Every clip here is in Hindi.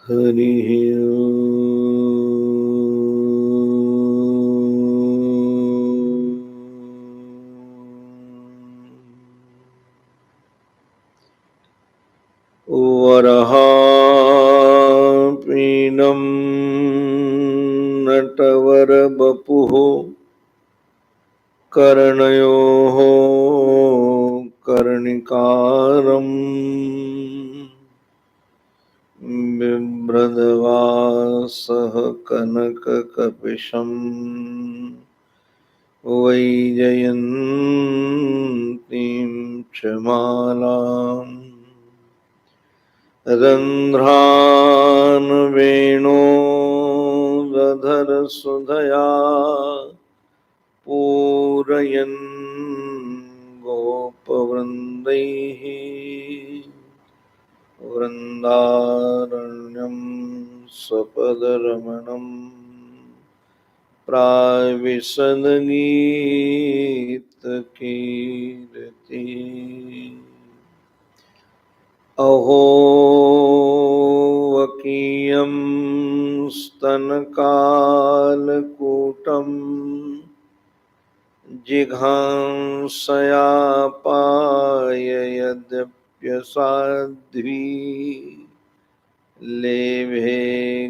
हरिः वरहापीनं नटवरवपुः कर्णयोः कर्णिकारम् बिभ्रद्वासः कनककपिशम् वैजयन्तीं च मालाम् रन्ध्रान् वेणोदधरसुधया पूरयन् गोपवृन्दैः वृन्दारण्यं स्वपदरमणं प्राविशद्गीतकीर्ति अहो वकीयं स्तनकालकूटं जिघांसया पाययद्यप्यसाध्वी लेभे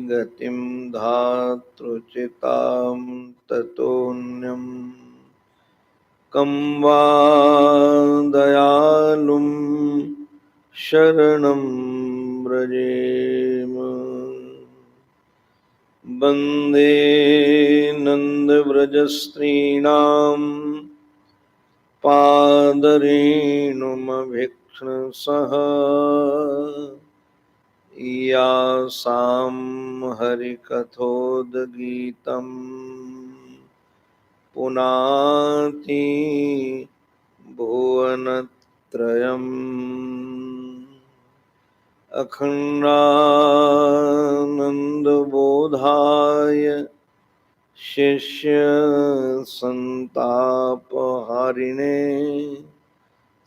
गतिं धातृचितां ततोऽन्यं कं वा दयालुं शरणं व्रजेम। वन्दे नन्दव्रजस्त्रीणां पादरेणुमभीक्ष्णसः यासां हरिकथोद्गीतं पुनाति भुवनत्रयम् अखण्डानन्दबोधाय शिष्यसन्तापहारिणे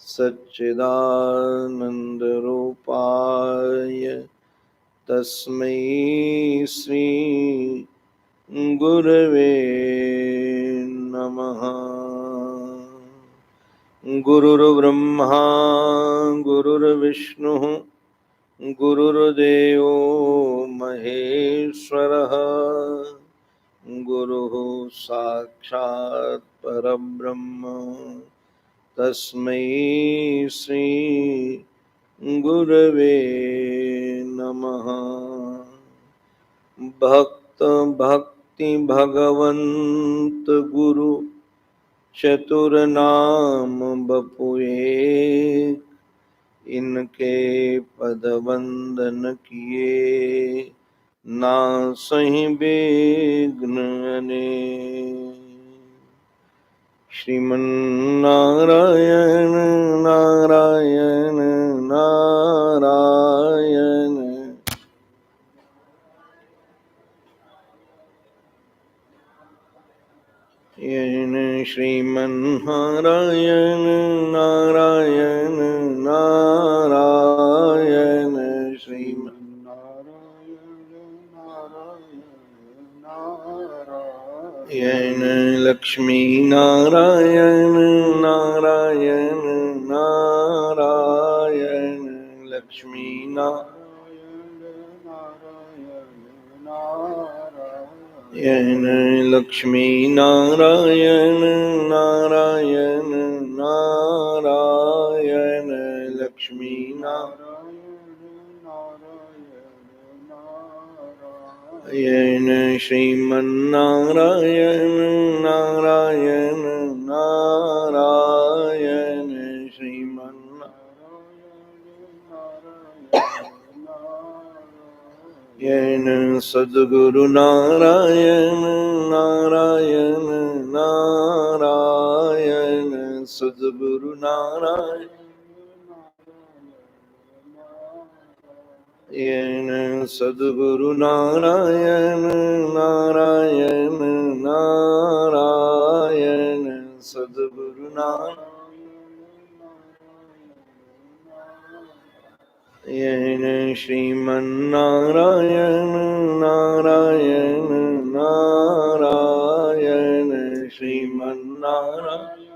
सच्चिदानन्दरूपाय तस्मै श्री गुरवे नमः। गुरुर्ब्रह्मा गुरुर्विष्णुः गुरुर्देवो महेश्वरः गुरुः साक्षात् परब्रह्म तस्मै श्री गुरवे नमः। भक्त भक्ति भगवंत गुरु चतुरनाम बपुए इनके पद वंदन किए नासहि विघ्न श्रीमन्नारायण नारायण नारायण श्रीमन्नारायण नारायण नारायण श्रीमन्नारायण लक्ष्मी नारायण नारायण नारायण लक्ष्मी नारायण लक्ष्मी नारायण नारायण नारायण लक्ष्मी नारायण श्रीमन्नारायण नारायण नारायण श्रीमन्नारायण सद्गुरु नारायण नारायण नारायण सद्गुरु नारायण सद्गुरु नारायण नारायण नारायण सद्गुरु नारायण येन श्रीमन्नारायण नारायण नारायण श्रीमन्नारायण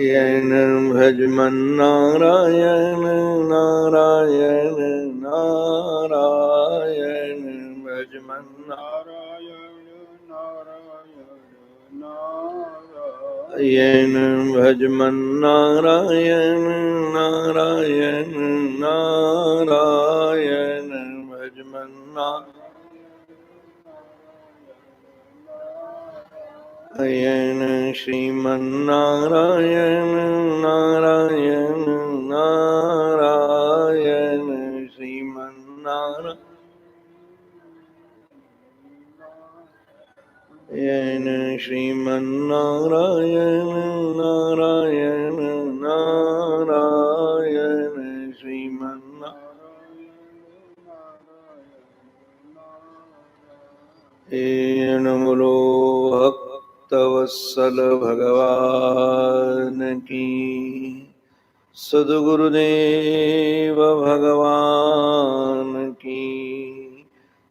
येन भजमन्नारायण नारायण नारायण भजमन्नारायण येन भजमन्नारायण नारायण नारायण भजमन्नारायण येन श्रीमन्नारायण नारायण नारायण श्रीमन्नारायण येन श्रीमन्नारायण नारायण नारायण श्रीमन्नारायण येन बोलो भक्तवत्सल भगवान की सद्गुरुदेव भगवान की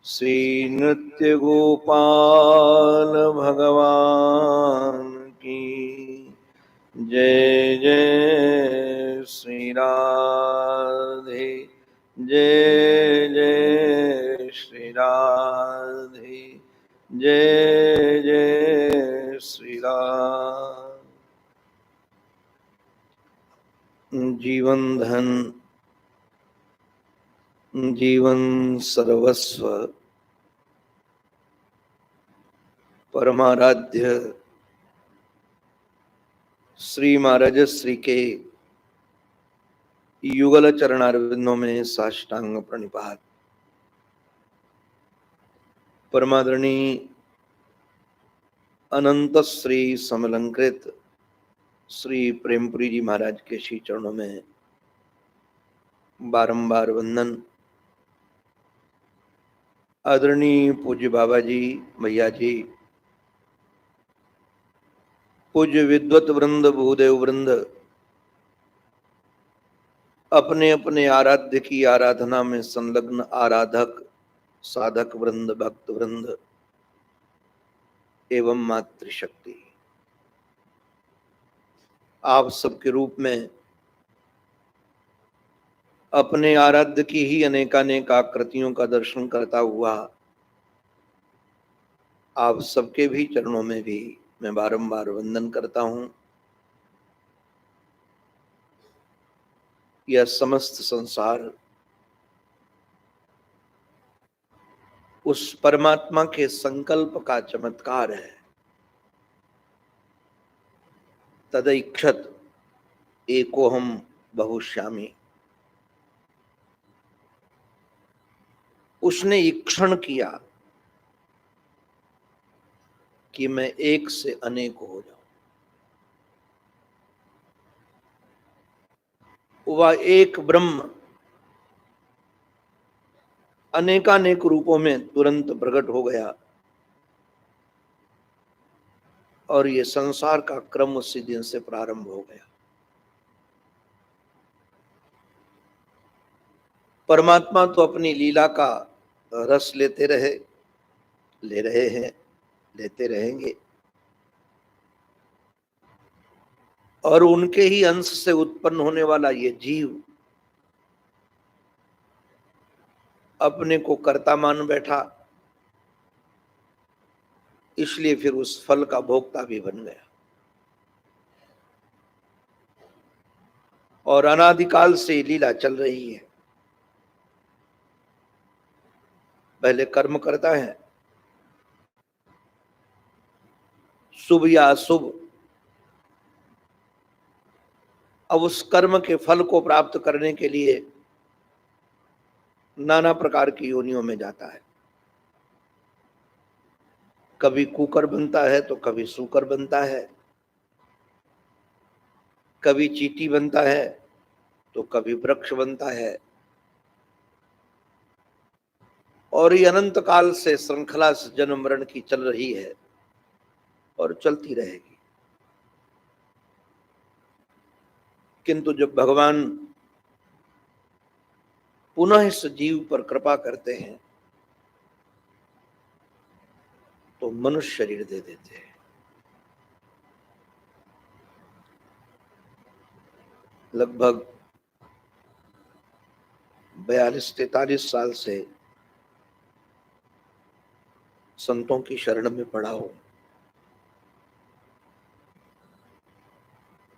श्री नृत्य गोपाल भगवान की जय जय श्री राधे जय जय श्री राधे जय जय श्री राम। जीवन धन जीवन सर्वस्व परमाराध्य श्री महाराज श्री के युगल चरणारविंदों में साष्टांग प्रणिपात। परमादरणीय अनंत श्री समलंकृत श्री प्रेमपुरी जी महाराज के श्री चरणों में बारंबार वंदन। आदरणीय पूज्य बाबा जी, भैया जी, पूज्य विद्वत वृंद, भूदेव वृंद, अपने अपने आराध्य की आराधना में संलग्न आराधक साधक वृंद, भक्त वृंद एवं मातृशक्ति, आप सबके रूप में अपने आराध्य की ही अनेकानेक आकृतियों का दर्शन करता हुआ आप सबके भी चरणों में भी मैं बारंबार वंदन करता हूं। यह समस्त संसार उस परमात्मा के संकल्प का चमत्कार है। तदैक्षत एकोहम बहुश्यामी, उसने ईक्षण किया कि मैं एक से अनेक हो जाऊं। वह एक ब्रह्म अनेकानेक रूपों में तुरंत प्रकट हो गया और ये संसार का क्रम उसी दिन से प्रारंभ हो गया। परमात्मा तो अपनी लीला का रस लेते रहे, ले रहे हैं, लेते रहेंगे, और उनके ही अंश से उत्पन्न होने वाला ये जीव अपने को कर्ता मान बैठा, इसलिए फिर उस फल का भोक्ता भी बन गया। और अनादिकाल से लीला चल रही है। पहले कर्म करता है, शुभ या अशुभ, अब उस कर्म के फल को प्राप्त करने के लिए नाना प्रकार की योनियों में जाता है। कभी कुकर बनता है तो कभी सूकर बनता है, कभी चींटी बनता है तो कभी वृक्ष बनता है, और ये अनंत काल से श्रृंखला से जन्म मरण की चल रही है और चलती रहेगी। किंतु जब भगवान पुनः इस जीव पर कृपा करते हैं तो मनुष्य शरीर दे देते हैं। लगभग 42-43 साल से संतों की शरण में पड़ा हूं।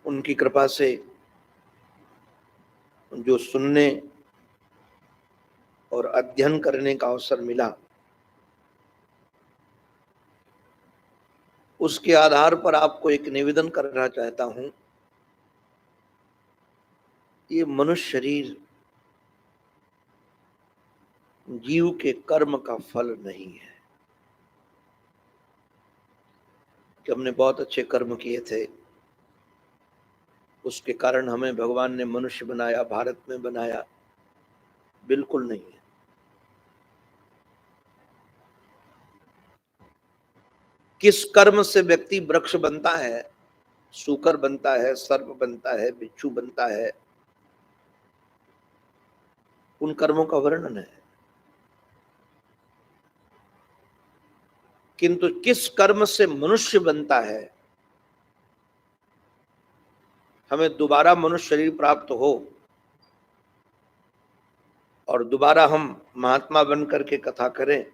उनकी कृपा से जो सुनने और अध्ययन करने का अवसर मिला, उसके आधार पर आपको एक निवेदन करना चाहता हूं। ये मनुष्य शरीर जीव के कर्म का फल नहीं है कि हमने बहुत अच्छे कर्म किए थे, उसके कारण हमें भगवान ने मनुष्य बनाया, भारत में बनाया। बिल्कुल नहीं है। किस कर्म से व्यक्ति वृक्ष बनता है, सूकर बनता है, सर्प बनता है, बिच्छू बनता है, उन कर्मों का वर्णन है। किंतु किस कर्म से मनुष्य बनता है, हमें दोबारा मनुष्य शरीर प्राप्त हो और दोबारा हम महात्मा बन करके कथा करें,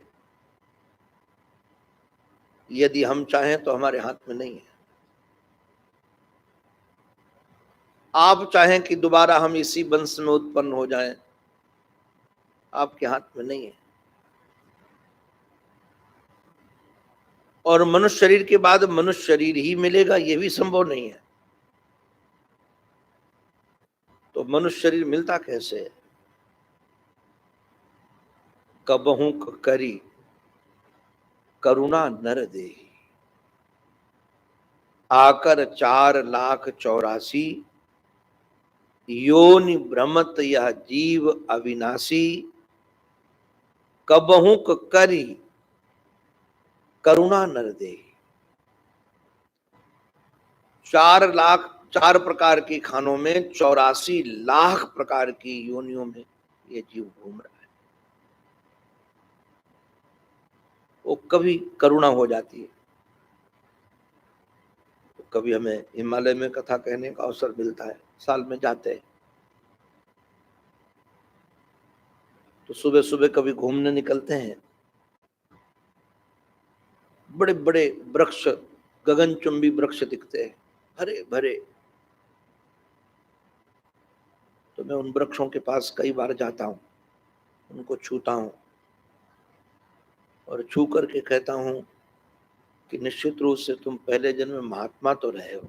यदि हम चाहें तो हमारे हाथ में नहीं है। आप चाहें कि दोबारा हम इसी वंश में उत्पन्न हो जाएं, आपके हाथ में नहीं है। और मनुष्य शरीर के बाद मनुष्य शरीर ही मिलेगा, यह भी संभव नहीं है। तो मनुष्य शरीर मिलता कैसे है? कबहू करी करुणा नर देहि, आकर 4,84,000 योनि भ्रमत यह जीव अविनाशी, कबहू करी करुणा नर देहि। 4 प्रकार की खानों में 84 लाख प्रकार की योनियों में ये जीव घूम रहा है। वो कभी करुणा हो जाती है, तो कभी हमें हिमालय में कथा कहने का अवसर मिलता है, साल में जाते हैं तो सुबह सुबह कभी घूमने निकलते हैं। बड़े बड़े वृक्ष, गगनचुंबी वृक्ष दिखते हैं, हरे भरे। तो मैं उन वृक्षों के पास कई बार जाता हूं, उनको छूता हूं और छू करके कहता हूं कि निश्चित रूप से तुम पहले जन्म में महात्मा तो रहे हो।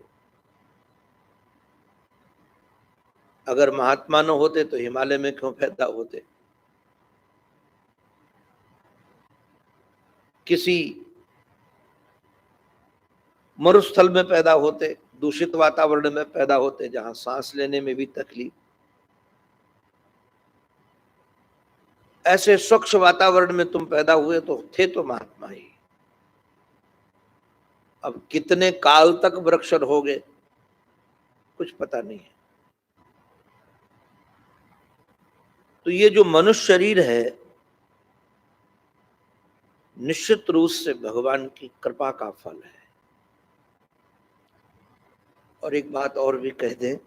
अगर महात्मा न होते तो हिमालय में क्यों पैदा होते? किसी मरुस्थल में पैदा होते, दूषित वातावरण में पैदा होते जहां सांस लेने में भी तकलीफ। ऐसे स्वच्छ वातावरण में तुम पैदा हुए तो थे तो महात्मा ही। अब कितने काल तक वृक्ष रहोगे कुछ पता नहीं है। तो ये जो मनुष्य शरीर है, निश्चित रूप से भगवान की कृपा का फल है। और एक बात और भी कह दें,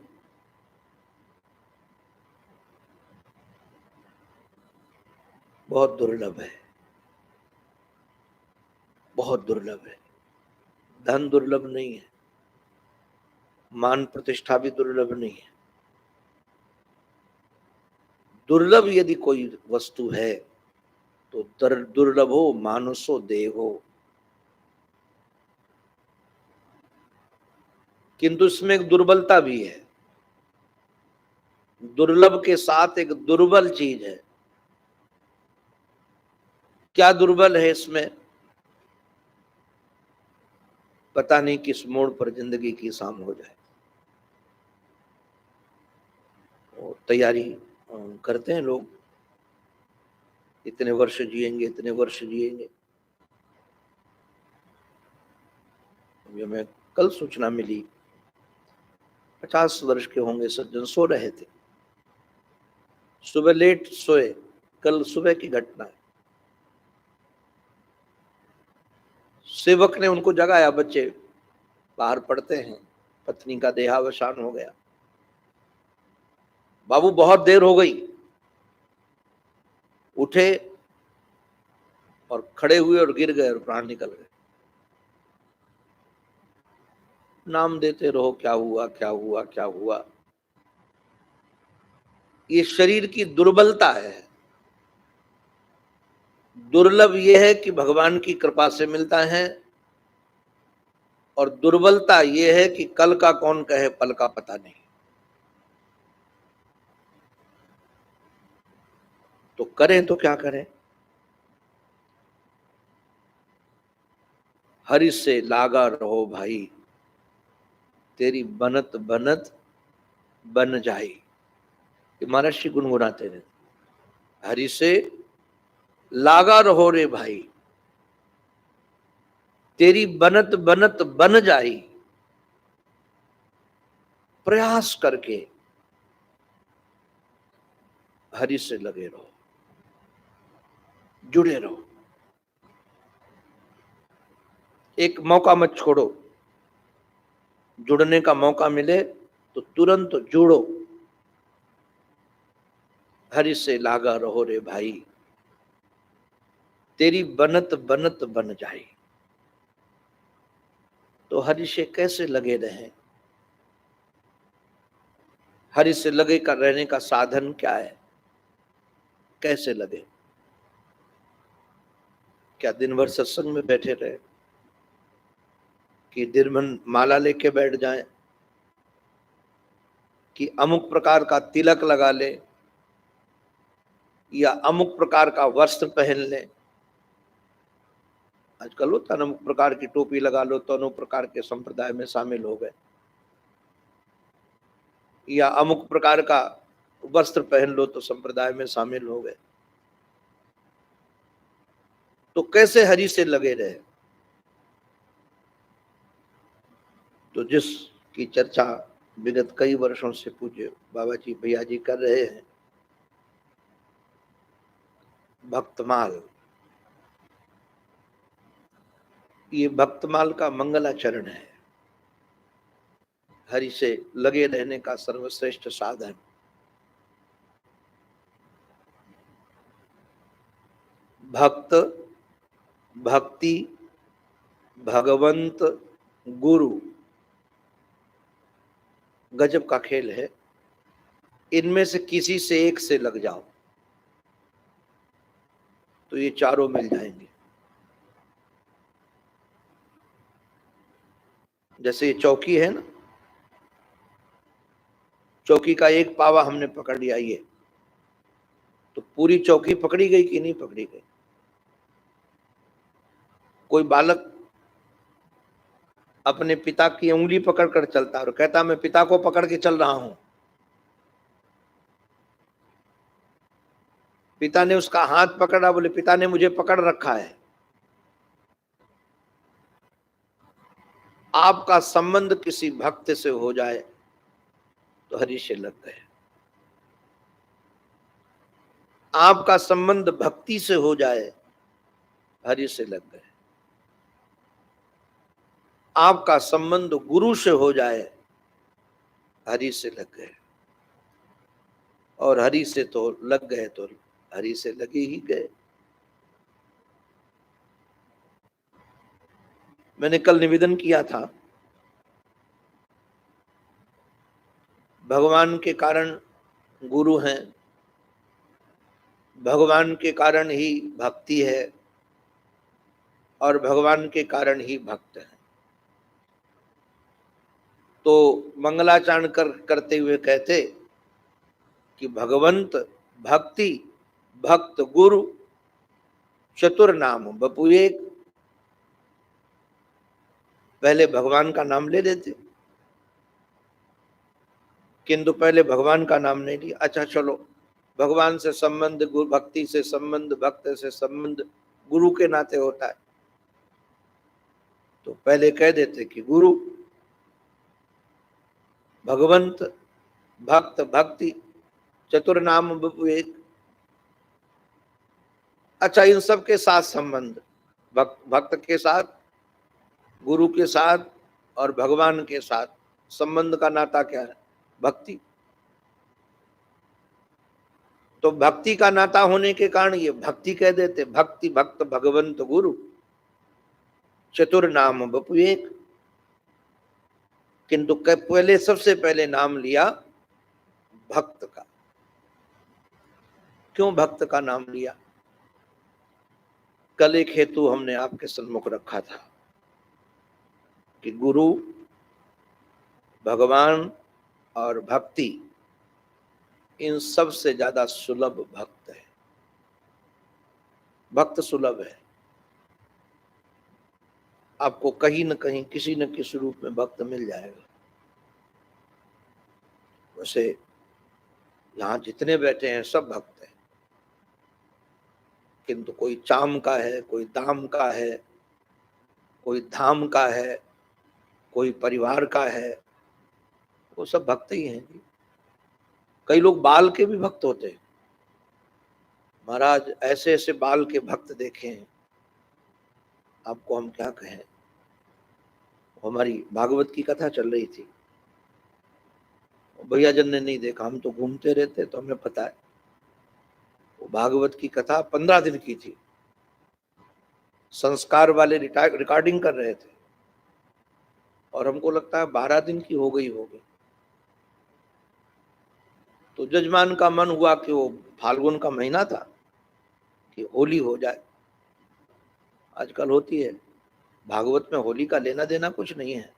बहुत दुर्लभ है, बहुत दुर्लभ है। धन दुर्लभ नहीं है, मान प्रतिष्ठा भी दुर्लभ नहीं है। दुर्लभ यदि कोई वस्तु है तो दुर्लभो मानुषो देहो। किंतु इसमें एक दुर्बलता भी है। दुर्लभ के साथ एक दुर्बल चीज है। क्या दुर्बल है इसमें? पता नहीं किस मोड़ पर जिंदगी की शाम हो जाए। और तैयारी करते हैं लोग, इतने वर्ष जिएंगे, इतने वर्ष जिएंगे। हमें कल सूचना मिली 50 वर्ष के होंगे सज्जन, सो रहे थे। सुबह लेट सोए, कल सुबह की घटना है। सेवक ने उनको जगाया, बच्चे बाहर पढ़ते हैं, पत्नी का देहावसान हो गया, बाबू बहुत देर हो गई। उठे और खड़े हुए और गिर गए और प्राण निकल गए। नाम देते रहो, क्या हुआ क्या हुआ क्या हुआ। ये शरीर की दुर्बलता है। दुर्लभ ये है कि भगवान की कृपा से मिलता है, और दुर्बलता ये है कि कल का कौन कहे, पल का पता नहीं। तो करें तो क्या करें? हरि से लागा रहो भाई, तेरी बनत बनत बन जाई। ये महर्षि गुनगुनाते रहते, हरि से लागा रहो रे भाई, तेरी बनत बनत बन जाई। प्रयास करके हरि से लगे रहो, जुड़े रहो। एक मौका मत छोड़ो, जुड़ने का मौका मिले तो तुरंत जुड़ो। हरि से लागा रहो रे भाई, तेरी बनत बनत बन जाए। तो हरि से कैसे लगे रहें? हरि से लगे कर रहने का साधन क्या है? कैसे लगे? क्या दिन भर सत्संग में बैठे रहे, कि दिन भर माला लेके बैठ जाएं, कि अमुक प्रकार का तिलक लगा ले, या अमुक प्रकार का वस्त्र पहन ले। आजकल होता है, अमुक प्रकार की टोपी लगा लो तो अमुक प्रकार के संप्रदाय में शामिल हो गए, या अमुक प्रकार का वस्त्र पहन लो तो संप्रदाय में शामिल हो गए। तो कैसे हरि से लगे रहे? तो जिसकी चर्चा विगत कई वर्षों से पूज्य बाबा जी भैया जी कर रहे हैं, भक्तमाल। ये भक्तमाल का मंगलाचरण है, हरि से लगे रहने का सर्वश्रेष्ठ साधन। भक्त, भक्ति, भगवंत, गुरु, गजब का खेल है। इनमें से किसी से एक से लग जाओ तो ये चारों मिल जाएंगे। जैसे ये चौकी है ना, चौकी का एक पावा हमने पकड़ लिया, ये तो पूरी चौकी पकड़ी गई कि नहीं पकड़ी गई? कोई बालक अपने पिता की उंगली पकड़कर चलता और कहता मैं पिता को पकड़ के चल रहा हूं, पिता ने उसका हाथ पकड़ा, बोले पिता ने मुझे पकड़ रखा है। आपका संबंध किसी भक्त से हो जाए तो हरि से लग गए। आपका संबंध भक्ति से हो जाए, हरि से लग गए। आपका संबंध गुरु से हो जाए, हरि से लग गए। और हरि से तो लग गए तो हरि से लगे ही गए। मैंने कल निवेदन किया था, भगवान के कारण गुरु हैं, भगवान के कारण ही भक्ति है, और भगवान के कारण ही भक्त है। तो मंगलाचरण करते हुए कहते कि भगवंत, भक्ति, भक्त, गुरु, चतुर नाम बपू एक। पहले भगवान का नाम ले लेते, किंतु पहले भगवान का नाम नहीं लिया। अच्छा चलो, भगवान से संबंध, गुरु भक्ति से संबंध, भक्त से संबंध गुरु के नाते होता है, तो पहले कह देते कि गुरु। भगवंत, भक्त, भक्ति, चतुर नाम विवेक। अच्छा, इन सब के साथ संबंध, भक्त के साथ, गुरु के साथ और भगवान के साथ संबंध का नाता क्या है? भक्ति। तो भक्ति का नाता होने के कारण ये भक्ति कह देते, भक्ति भक्त भगवंत गुरु चतुर नाम विवेक। किंतु पहले, सबसे पहले नाम लिया भक्त का। क्यों भक्त का नाम लिया? कल एक हेतु हमने आपके सम्मुख रखा था कि गुरु, भगवान और भक्ति, इन सब से ज्यादा सुलभ भक्त है। भक्त सुलभ है। आपको कहीं न कहीं किसी न किसी रूप में भक्त मिल जाएगा। वैसे यहां जितने बैठे हैं सब भक्त हैं, किंतु कोई चाम का है, कोई दाम का है, कोई धाम का है, कोई परिवार का है, वो सब भक्त ही हैं। कई लोग बाल के भी भक्त होते हैं। महाराज, ऐसे ऐसे बाल के भक्त देखे हैं, आपको हम क्या कहें। हमारी भागवत की कथा चल रही थी, भैया जन ने नहीं देखा, हम तो घूमते रहते तो हमें पता है। वो भागवत की कथा 15 दिन की थी। संस्कार वाले रिकॉर्डिंग कर रहे थे और हमको लगता है 12 दिन की हो गई होगी। तो जजमान का मन हुआ कि वो फाल्गुन का महीना था कि होली हो जाए। आजकल होती है, भागवत में होली का लेना देना कुछ नहीं है,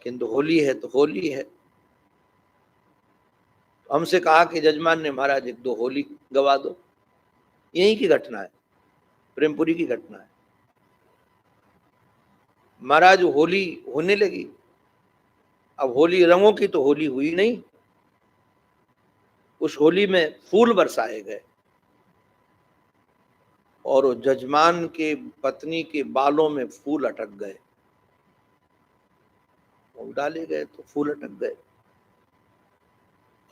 किंतु होली है तो होली है। हमसे कहा कि जजमान ने, महाराज एक दो होली गवा दो। यही की घटना है, प्रेमपुरी की घटना है। महाराज होली होने लगी। अब होली रंगों की तो होली हुई नहीं। उस होली में फूल बरसाए गए और जजमान के पत्नी के बालों में फूल अटक गए। वो डाले गए तो फूल अटक गए।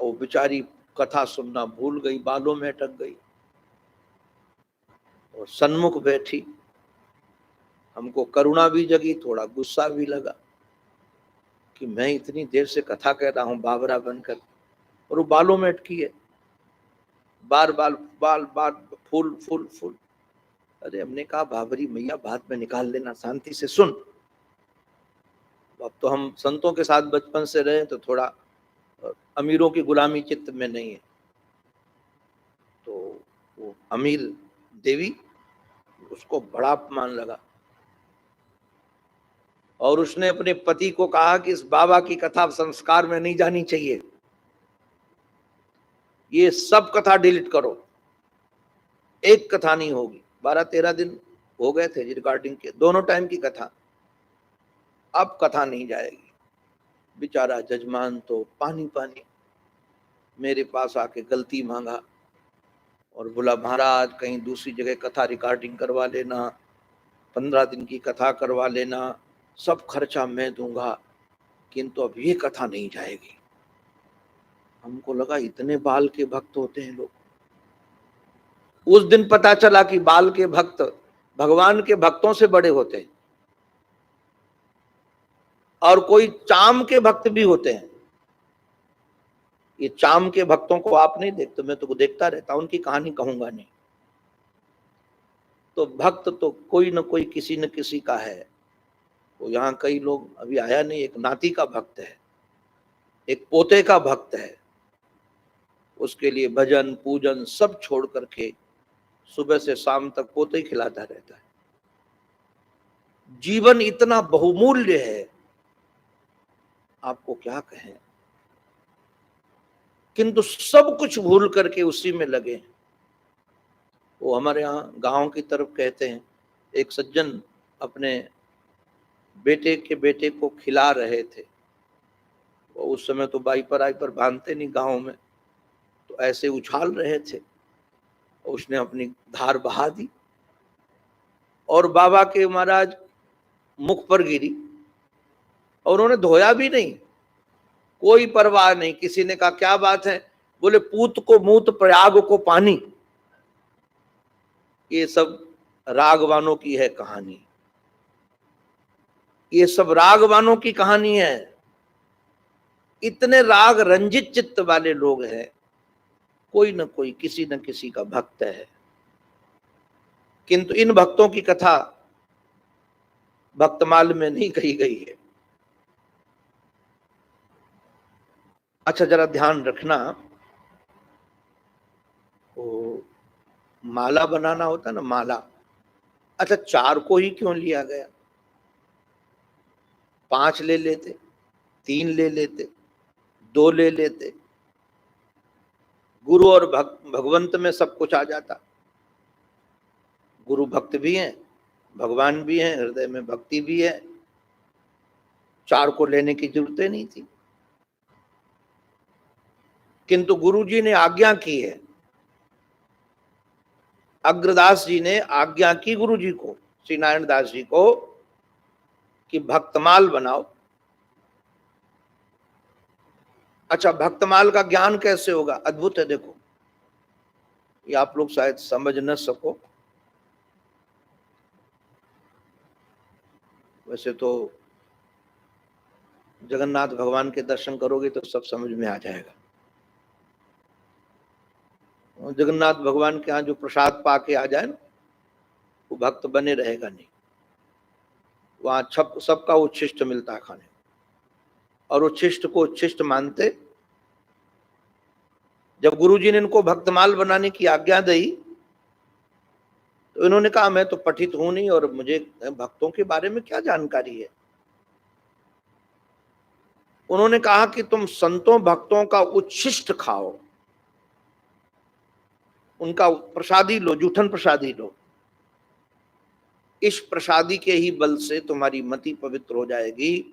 वो बेचारी कथा सुनना भूल गई, बालों में अटक गई और सन्मुख बैठी। हमको करुणा भी जगी, थोड़ा गुस्सा भी लगा कि मैं इतनी देर से कथा कह रहा हूं बाबरा बनकर, और वो बालों में अटकी है। बार बार बाल बार फूल फूल फूल। अरे हमने कहा, बाबरी मैया बाद में निकाल लेना, शांति से सुन। अब तो हम संतों के साथ बचपन से रहे तो थोड़ा अमीरों की गुलामी चित्त में नहीं है। तो वो अमीर देवी, उसको बड़ा अपमान लगा और उसने अपने पति को कहा कि इस बाबा की कथा संस्कार में नहीं जानी चाहिए, ये सब कथा डिलीट करो, एक कथा नहीं होगी। 12-13 दिन हो गए थे रिकॉर्डिंग के, दोनों टाइम की कथा। अब कथा नहीं जाएगी। बेचारा जजमान तो पानी पानी मेरे पास आके गलती मांगा और बोला, महाराज कहीं दूसरी जगह कथा रिकॉर्डिंग करवा लेना, 15 दिन की कथा करवा लेना, सब खर्चा मैं दूंगा, किंतु अब ये कथा नहीं जाएगी। हमको लगा इतने बाल के भक्त होते हैं लोग। उस दिन पता चला कि बाल के भक्त भगवान के भक्तों से बड़े होते हैं और कोई चाम के भक्त भी होते हैं। ये चाम के भक्तों को आप नहीं देखते, मैं तो देखता रहता, उनकी कहानी कहूंगा नहीं। तो भक्त तो कोई न कोई किसी न किसी का है। तो यहाँ कई लोग, अभी आया नहीं, एक नाती का भक्त है, एक पोते का भक्त है। उसके लिए भजन पूजन सब छोड़ करके सुबह से शाम तक पोते ही खिलाता रहता है। जीवन इतना बहुमूल्य है, आपको क्या कहें। किंतु सब कुछ भूल करके उसी में लगे। वो हमारे यहाँ गांव की तरफ कहते हैं, एक सज्जन अपने बेटे के बेटे को खिला रहे थे। वो उस समय तो वाइपर बांधते नहीं गांव में, तो ऐसे उछाल रहे थे। उसने अपनी धार बहा दी और बाबा के महाराज मुख पर गिरी और उन्होंने धोया भी नहीं। कोई परवाह नहीं। किसी ने कहा क्या बात है, बोले पूत को मूत प्रयाग को पानी। ये सब रागवानों की है कहानी, ये सब रागवानों की कहानी है। इतने राग रंजित चित्त वाले लोग हैं, कोई न कोई किसी न किसी का भक्त है। किंतु इन भक्तों की कथा भक्तमाल में नहीं कही गई है। अच्छा जरा ध्यान रखना, वो माला बनाना होता ना, माला, अच्छा 4 को ही क्यों लिया गया? 5 ले लेते, 3 ले लेते, 2 ले लेते, गुरु और भगवंत में सब कुछ आ जाता। गुरु भक्त भी हैं, भगवान भी हैं, हृदय में भक्ति भी है, 4 को लेने की जरूरत नहीं थी। किंतु गुरु जी ने आज्ञा की है, अग्रदास जी ने आज्ञा की गुरु जी को, श्री नारायण दास जी को, कि भक्तमाल बनाओ। अच्छा भक्तमाल का ज्ञान कैसे होगा? अद्भुत है। देखो ये आप लोग शायद समझ न सको, वैसे तो जगन्नाथ भगवान के दर्शन करोगे तो सब समझ में आ जाएगा। जगन्नाथ भगवान के यहाँ जो प्रसाद पाके आ जाए ना, वो भक्त बने रहेगा नहीं। वहां सबका उच्छिष्ट मिलता है खाने, और उच्छिष्ट को उच्छिष्ट मानते। जब गुरुजी ने इनको भक्तमाल बनाने की आज्ञा दी तो इन्होंने कहा मैं तो पठित हूं नहीं और मुझे भक्तों के बारे में क्या जानकारी है। उन्होंने कहा कि तुम संतों भक्तों का उच्छिष्ट खाओ, उनका प्रसादी लो, जूठन प्रसादी लो। इस प्रसादी के ही बल से तुम्हारी मति पवित्र हो जाएगी,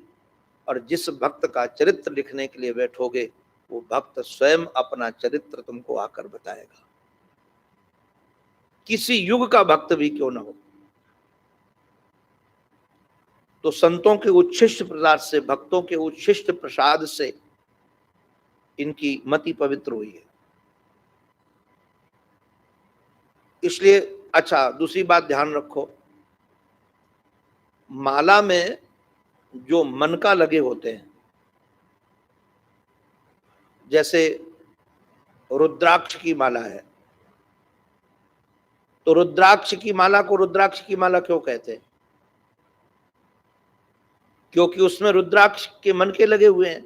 और जिस भक्त का चरित्र लिखने के लिए बैठोगे वो भक्त स्वयं अपना चरित्र तुमको आकर बताएगा, किसी युग का भक्त भी क्यों ना हो। तो संतों के उच्छिष्ट प्रसाद से, भक्तों के उच्छिष्ट प्रसाद से इनकी मति पवित्र हुई है। इसलिए अच्छा दूसरी बात ध्यान रखो, माला में जो मनका लगे होते हैं, जैसे रुद्राक्ष की माला है, तो रुद्राक्ष की माला को रुद्राक्ष की माला क्यों कहते हैं? क्योंकि उसमें रुद्राक्ष के मनके लगे हुए हैं।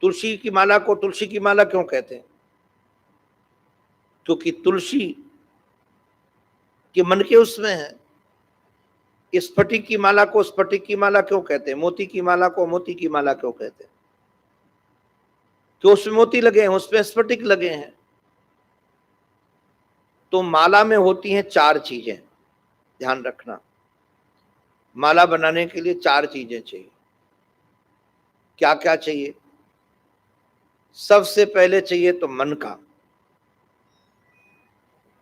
तुलसी की माला को तुलसी की माला क्यों कहते हैं? क्योंकि तुलसी के मनके उसमें हैं। स्फटिक की माला को स्फटिक की माला क्यों कहते हैं? मोती की माला को मोती की माला क्यों कहते हैं? क्यों उसमें मोती लगे हैं, उसमें स्फटिक लगे हैं। तो माला में होती हैं 4 चीजें, ध्यान रखना। माला बनाने के लिए 4 चीजें चाहिए। क्या क्या चाहिए? सबसे पहले चाहिए तो मनका,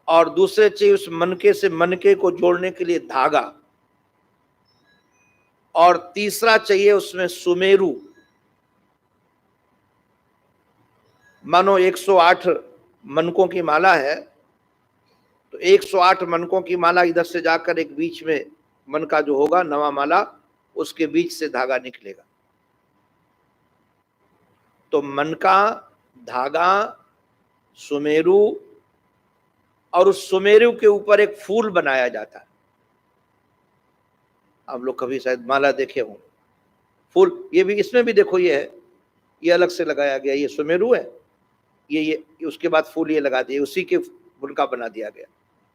और दूसरे चाहिए उस मनके से मनके को जोड़ने के लिए धागा, और तीसरा चाहिए उसमें सुमेरु। मानो 108 मनकों की माला है, तो 108 मनकों की माला इधर से जाकर एक बीच में मनका जो होगा नवा माला, उसके बीच से धागा निकलेगा। तो मनका, धागा, सुमेरु, और उस सुमेरु के ऊपर एक फूल बनाया जाता है। आप लोग कभी शायद माला देखे हों, फूल ये भी, इसमें भी देखो ये है, ये अलग से लगाया गया, ये सुमेरु है, ये उसके बाद फूल ये लगा दिए, उसी के फूल का बना दिया गया,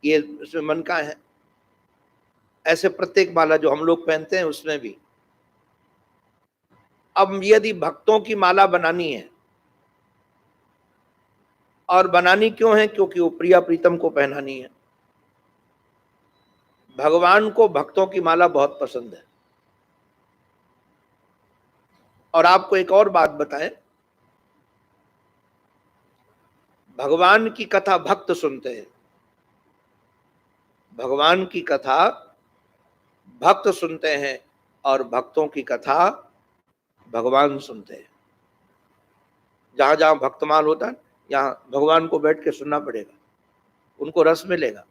ये उसमें मनका है। ऐसे प्रत्येक माला जो हम लोग पहनते हैं उसमें भी। अब यदि भक्तों की माला बनानी है, और बनानी क्यों है? क्योंकि वो प्रिया प्रीतम को पहनानी है। भगवान को भक्तों की माला बहुत पसंद है। और आपको एक और बात बताएं, भगवान की कथा भक्त सुनते हैं, भगवान की कथा भक्त सुनते हैं, और भक्तों की कथा भगवान सुनते हैं। जहां जहां भक्तमाल होता है, यहाँ भगवान को बैठ के सुनना पड़ेगा, उनको रस मिलेगा।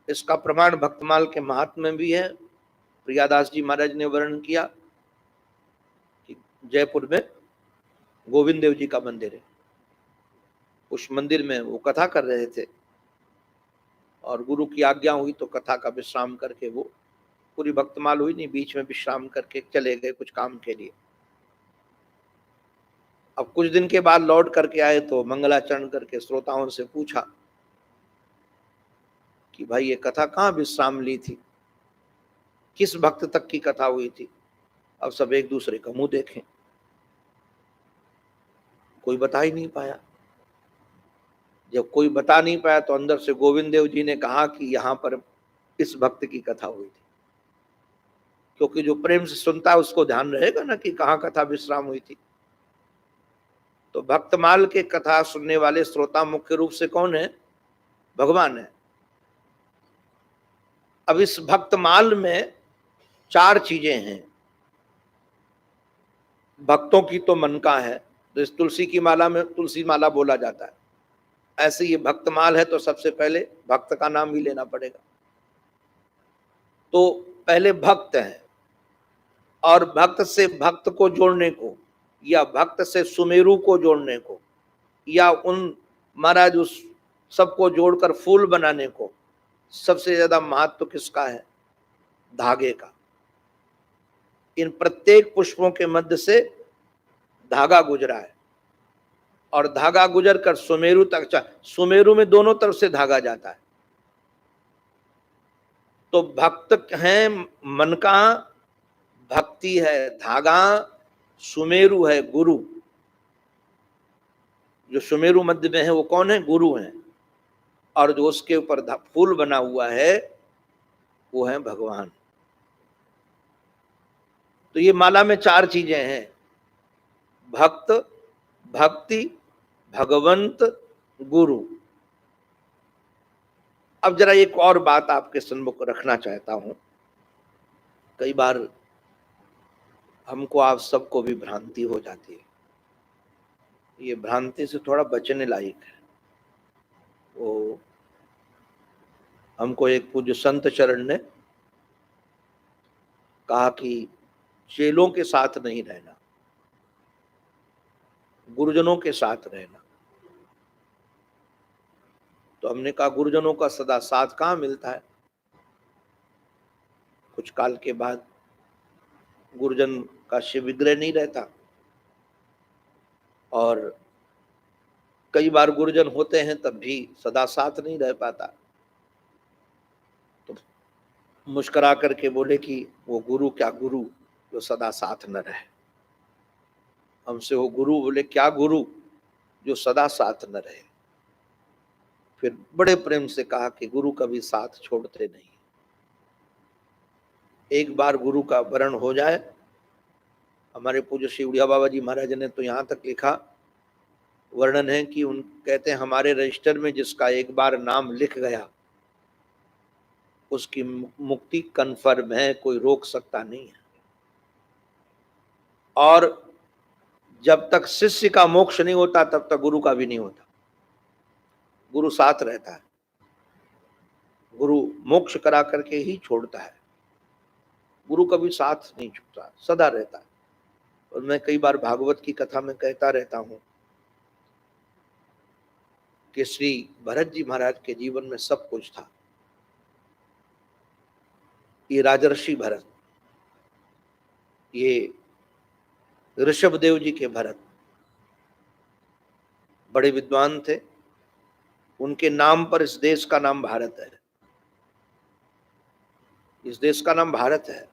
इसका प्रमाण भक्तमाल के महात्म में भी है। प्रियादास जी महाराज ने वर्णन किया कि जयपुर में गोविंद देव जी का मंदिर है, उस मंदिर में वो कथा कर रहे थे और गुरु की आज्ञा हुई तो कथा का विश्राम करके, वो पूरी भक्तमाल हुई नहीं, बीच में विश्राम करके चले गए कुछ काम के लिए। अब कुछ दिन के बाद लौट करके आए तो मंगलाचरण करके श्रोताओं से पूछा कि भाई ये कथा कहाँ विश्राम ली थी, किस भक्त तक की कथा हुई थी। अब सब एक दूसरे का मुंह देखें, कोई बता ही नहीं पाया। जब कोई बता नहीं पाया तो अंदर से गोविंद देव जी ने कहा कि यहाँ पर इस भक्त की कथा हुई थी। क्योंकि जो प्रेम से सुनता है उसको ध्यान रहेगा ना कि कहाँ कथा विश्राम हुई थी। तो भक्तमाल के कथा सुनने वाले श्रोता मुख्य रूप से कौन है? भगवान है। अब इस भक्तमाल में चार चीजें हैं। भक्तों की तो मन का है, तो इस तुलसी की माला में तुलसी माला बोला जाता है। ऐसे ये भक्तमाल है तो सबसे पहले भक्त का नाम भी लेना पड़ेगा। तो पहले भक्त है, और भक्त से भक्त को जोड़ने को, या भक्त से सुमेरु को जोड़ने को, या उन महाराज उस सबको जोड़कर फूल बनाने को, सबसे ज्यादा महत्व किसका है? धागे का। इन प्रत्येक पुष्पों के मध्य से धागा गुजरा है, और धागा गुजर कर सुमेरु तक, सुमेरु में दोनों तरफ से धागा जाता है। तो भक्त है मन का, भक्ति है धागा, सुमेरु है गुरु। जो सुमेरु मध्य में है वो कौन है? गुरु है। और जो उसके ऊपर फूल बना हुआ है वो है भगवान। तो ये माला में चार चीजें हैं: भक्त, भक्ति, भगवंत, गुरु। अब जरा एक और बात आपके सम्मुख रखना चाहता हूं। कई बार हमको, आप सबको भी भ्रांति हो जाती है। ये भ्रांति से थोड़ा बचने लायक है। वो हमको एक पूज्य संत चरण ने कहा कि चेलों के साथ नहीं रहना, गुरुजनों के साथ रहना। तो हमने कहा गुरुजनों का सदा साथ कहाँ मिलता है। कुछ काल के बाद गुरुजन का शिव विग्रह नहीं रहता, और कई बार गुरुजन होते हैं तब भी सदा साथ नहीं रह पाता। तो मुस्कुरा करके बोले कि वो गुरु क्या गुरु जो सदा साथ न रहे। हमसे वो गुरु बोले क्या गुरु जो सदा साथ न रहे। फिर बड़े प्रेम से कहा कि गुरु कभी साथ छोड़ते नहीं। एक बार गुरु का वरण हो जाए, हमारे पूज्य श्री उड़िया बाबा जी महाराज ने तो यहाँ तक लिखा, वर्णन है कि उन कहते हैं हमारे रजिस्टर में जिसका एक बार नाम लिख गया उसकी मुक्ति कन्फर्म है, कोई रोक सकता नहीं है। और जब तक शिष्य का मोक्ष नहीं होता तब तक गुरु का भी नहीं होता। गुरु साथ रहता है, गुरु मोक्ष करा करके ही छोड़ता है। गुरु कभी साथ नहीं छूटता, सदा रहता है। और मैं कई बार भागवत की कथा में कहता रहता हूं कि श्री भरत जी महाराज के जीवन में सब कुछ था। ये राजर्षि भरत, ये ऋषभ देव जी के भरत बड़े विद्वान थे। उनके नाम पर इस देश का नाम भारत है। इस देश का नाम भारत है।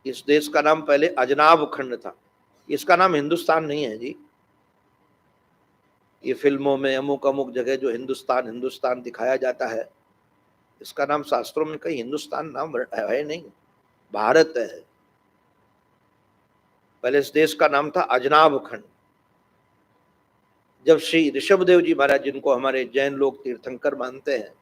इस देश का नाम पहले अजनाब खंड था। इसका नाम हिंदुस्तान नहीं है जी। ये फिल्मों में अमुक अमुक जगह जो हिंदुस्तान हिंदुस्तान दिखाया जाता है, इसका नाम शास्त्रों में कहीं हिंदुस्तान नाम है नहीं, भारत है। पहले इस देश का नाम था अजनाब खंड। जब श्री ऋषभ देव जी महाराज, जिनको हमारे जैन लोग तीर्थंकर मानते हैं,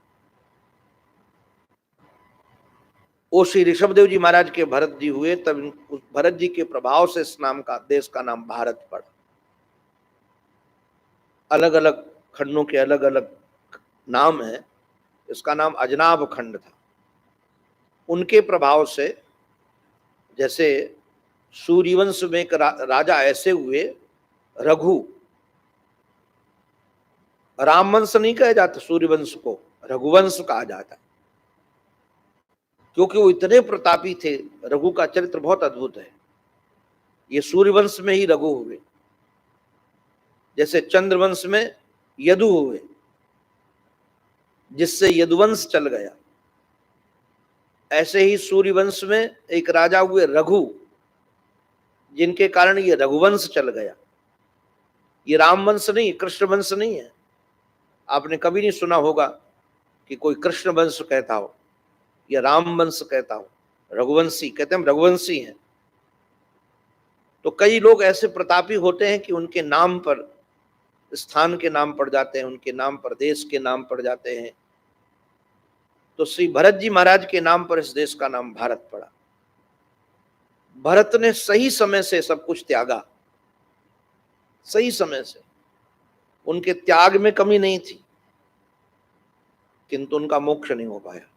वो श्री ऋषभदेव जी महाराज के भरत जी हुए, तब उस भरत जी के प्रभाव से इस नाम का देश का नाम भारत पड़ा। अलग अलग खंडों के अलग अलग नाम है। इसका नाम अजनाब खंड था। उनके प्रभाव से, जैसे सूर्यवंश में एक राजा ऐसे हुए रघु, रामवंश नहीं कहा जाता, सूर्यवंश को रघुवंश कहा जाता, क्योंकि वो इतने प्रतापी थे। रघु का चरित्र बहुत अद्भुत है। ये सूर्यवंश में ही रघु हुए, जैसे चंद्रवंश में यदु हुए, जिससे यदुवंश चल गया। ऐसे ही सूर्यवंश में एक राजा हुए रघु, जिनके कारण ये रघुवंश चल गया। ये रामवंश नहीं, कृष्ण वंश नहीं है। आपने कभी नहीं सुना होगा कि कोई कृष्ण वंश कहता हो या राम वंश कहता हो। रघुवंशी कहते हैं, हम रघुवंशी हैं। तो कई लोग ऐसे प्रतापी होते हैं कि उनके नाम पर स्थान के नाम पड़ जाते हैं, उनके नाम पर देश के नाम पड़ जाते हैं। तो श्री भरत जी महाराज के नाम पर इस देश का नाम भारत पड़ा। भरत ने सही समय से सब कुछ त्यागा, सही समय से। उनके त्याग में कमी नहीं थी, किंतु उनका मोक्ष नहीं हो पाया।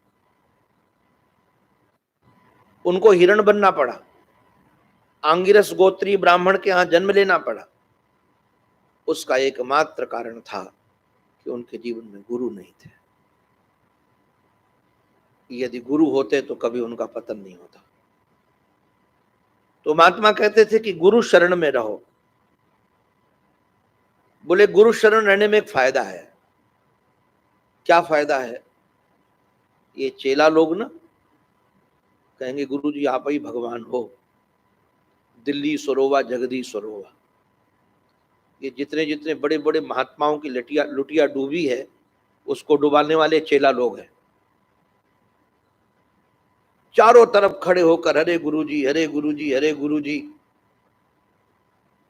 उनको हिरण बनना पड़ा, आंगिरस गोत्री ब्राह्मण के यहां जन्म लेना पड़ा। उसका एकमात्र कारण था कि उनके जीवन में गुरु नहीं थे। यदि गुरु होते तो कभी उनका पतन नहीं होता। तो महात्मा कहते थे कि गुरु शरण में रहो। बोले गुरु शरण रहने में एक फायदा है। क्या फायदा है? ये चेला लोग ना कहेंगे गुरु जी आप ही भगवान हो, दिल्ली सरोवा जगदीश सरोवा। ये जितने जितने बड़े बड़े महात्माओं की लुटिया डूबी है, उसको डुबाने वाले चेला लोग हैं। चारों तरफ खड़े होकर हरे गुरुजी हरे गुरुजी हरे गुरुजी।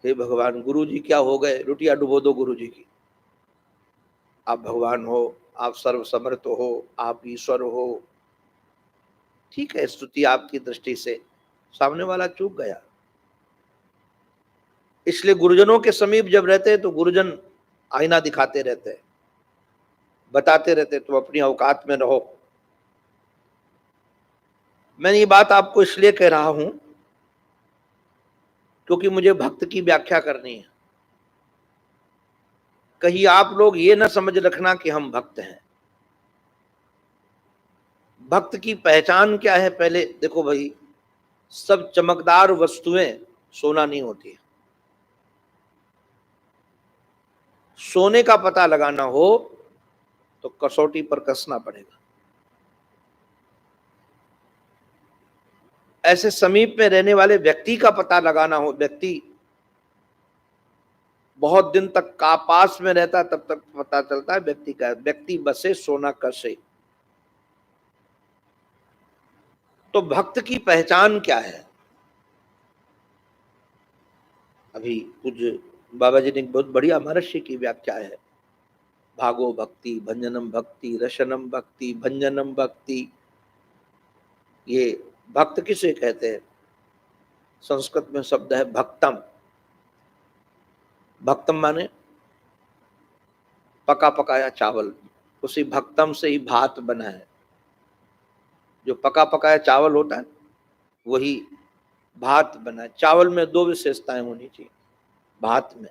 हे भगवान, गुरुजी क्या हो गए? लुटिया डुबो दो गुरुजी की। आप भगवान हो, आप सर्व समर्थ हो, आप ईश्वर हो। ठीक है, स्तुति आपकी दृष्टि से, सामने वाला चूक गया। इसलिए गुरुजनों के समीप जब रहते हैं तो गुरुजन आईना दिखाते रहते हैं, बताते रहते तुम अपनी औकात में रहो। मैं ये बात आपको इसलिए कह रहा हूं क्योंकि मुझे भक्त की व्याख्या करनी है। कहीं आप लोग ये ना समझ रखना कि हम भक्त हैं। भक्त की पहचान क्या है? पहले देखो भाई, सब चमकदार वस्तुएं सोना नहीं होती है। सोने का पता लगाना हो तो कसौटी पर कसना पड़ेगा। ऐसे समीप में रहने वाले व्यक्ति का पता लगाना हो, व्यक्ति बहुत दिन तक का पास में रहता है तब तक पता चलता है व्यक्ति का। व्यक्ति बसे सोना कसे। तो भक्त की पहचान क्या है? अभी कुछ बाबा जी ने बहुत बढ़िया महर्षि की व्याख्या है। भागो भक्ति, भंजनम भक्ति, रशनम भक्ति, भंजनम भक्ति। ये भक्त किसे कहते हैं? संस्कृत में शब्द है भक्तम। भक्तम माने पका पकाया चावल। उसी भक्तम से ही भात बना है। जो पका पकाया चावल होता है वही भात बना है। चावल में दो विशेषताएं होनी चाहिए। भात में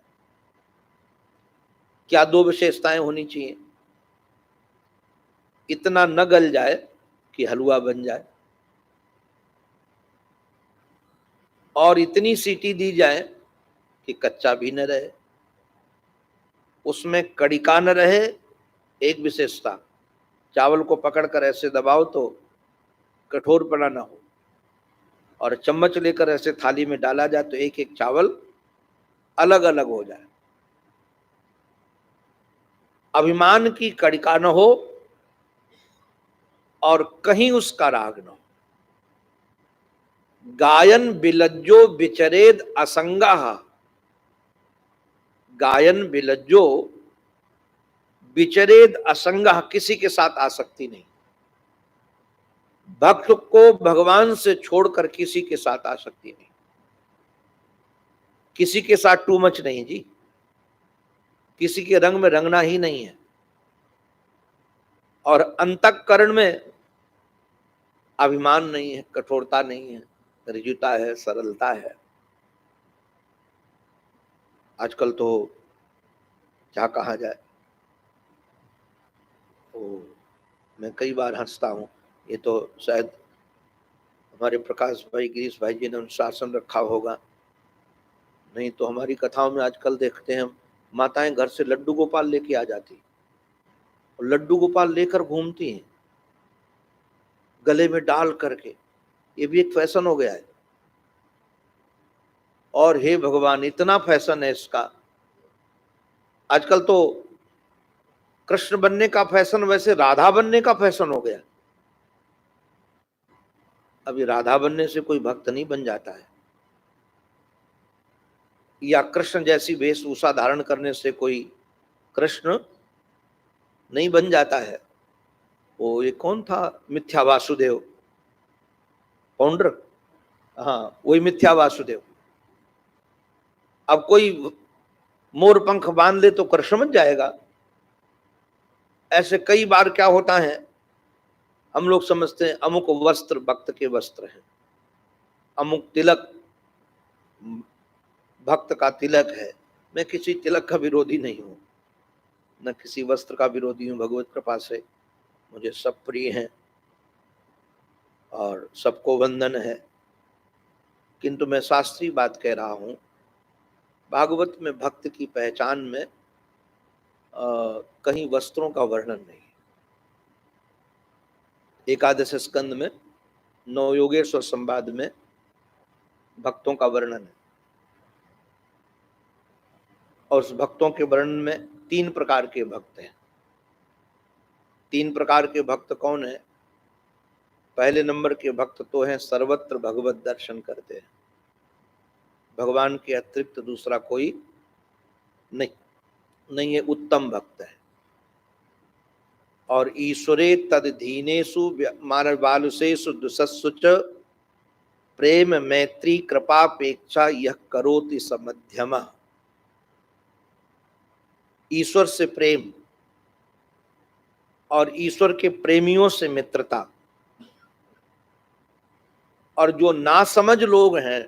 क्या दो विशेषताएं होनी चाहिए? इतना न गल जाए कि हलवा बन जाए, और इतनी सीटी दी जाए कि कच्चा भी न रहे। उसमें कड़िका न रहे, एक विशेषता। चावल को पकड़कर ऐसे दबाओ तो कठोरपना ना हो, और चम्मच लेकर ऐसे थाली में डाला जाए तो एक एक चावल अलग अलग हो जाए। अभिमान की कड़िका न हो और कहीं उसका राग न हो। गायन बिलज्जो विचरेद असंगा। गायन बिलज्जो विचरेद असंगा, किसी के साथ आसक्ति नहीं। भक्त को भगवान से छोड़कर किसी के साथ आसक्ति नहीं, किसी के साथ टू मच नहीं जी, किसी के रंग में रंगना ही नहीं है। और अंतःकरण में अभिमान नहीं है, कठोरता नहीं है, ऋजुता है, सरलता है। आजकल तो क्या कहा जाए, तो मैं कई बार हंसता हूँ, ये तो शायद हमारे प्रकाश भाई, गिरीश भाई जी ने अनुशासन रखा होगा, नहीं तो हमारी कथाओं में आजकल देखते हैं माताएं घर से लड्डू गोपाल लेके आ जाती और लड्डू गोपाल लेकर घूमती हैं गले में डाल करके, ये भी एक फैशन हो गया है। और हे भगवान, इतना फैशन है इसका, आजकल तो कृष्ण बनने का फैशन वैसे राधा बनने का फैशन हो गया। अभी राधा बनने से कोई भक्त नहीं बन जाता है, या कृष्ण जैसी वेशभूषा धारण करने से कोई कृष्ण नहीं बन जाता है। वो ये कौन था, मिथ्या वासुदेव, फाउंडर, हाँ वही मिथ्या वासुदेव। अब कोई मोर पंख बांध ले तो कृष्ण बन जाएगा, ऐसे कई बार क्या होता है, हम लोग समझते हैं अमुक वस्त्र भक्त के वस्त्र हैं, अमुक तिलक भक्त का तिलक है। मैं किसी तिलक का विरोधी नहीं हूं, न किसी वस्त्र का विरोधी हूं, भगवत कृपा से मुझे सब प्रिय हैं और सबको वंदन है। किंतु मैं शास्त्रीय बात कह रहा हूं, भागवत में भक्त की पहचान में कहीं वस्त्रों का वर्णन नहीं। एकादश स्कंद में नवयोगेश्वर संवाद में भक्तों का वर्णन है, और उस भक्तों के वर्णन में 3 प्रकार के भक्त हैं। 3 प्रकार के भक्त कौन है? पहले नंबर के भक्त तो हैं सर्वत्र भगवत दर्शन करते हैं, भगवान के अतिरिक्त दूसरा कोई नहीं है, उत्तम भक्त है। और ईश्वरे तदधीनेषु मानवालुषेषु दुसस्सु च प्रेम मैत्री कृपापेक्षा यह करोति स मध्यमः। ईश्वर से प्रेम और ईश्वर के प्रेमियों से मित्रता, और जो नासमझ लोग हैं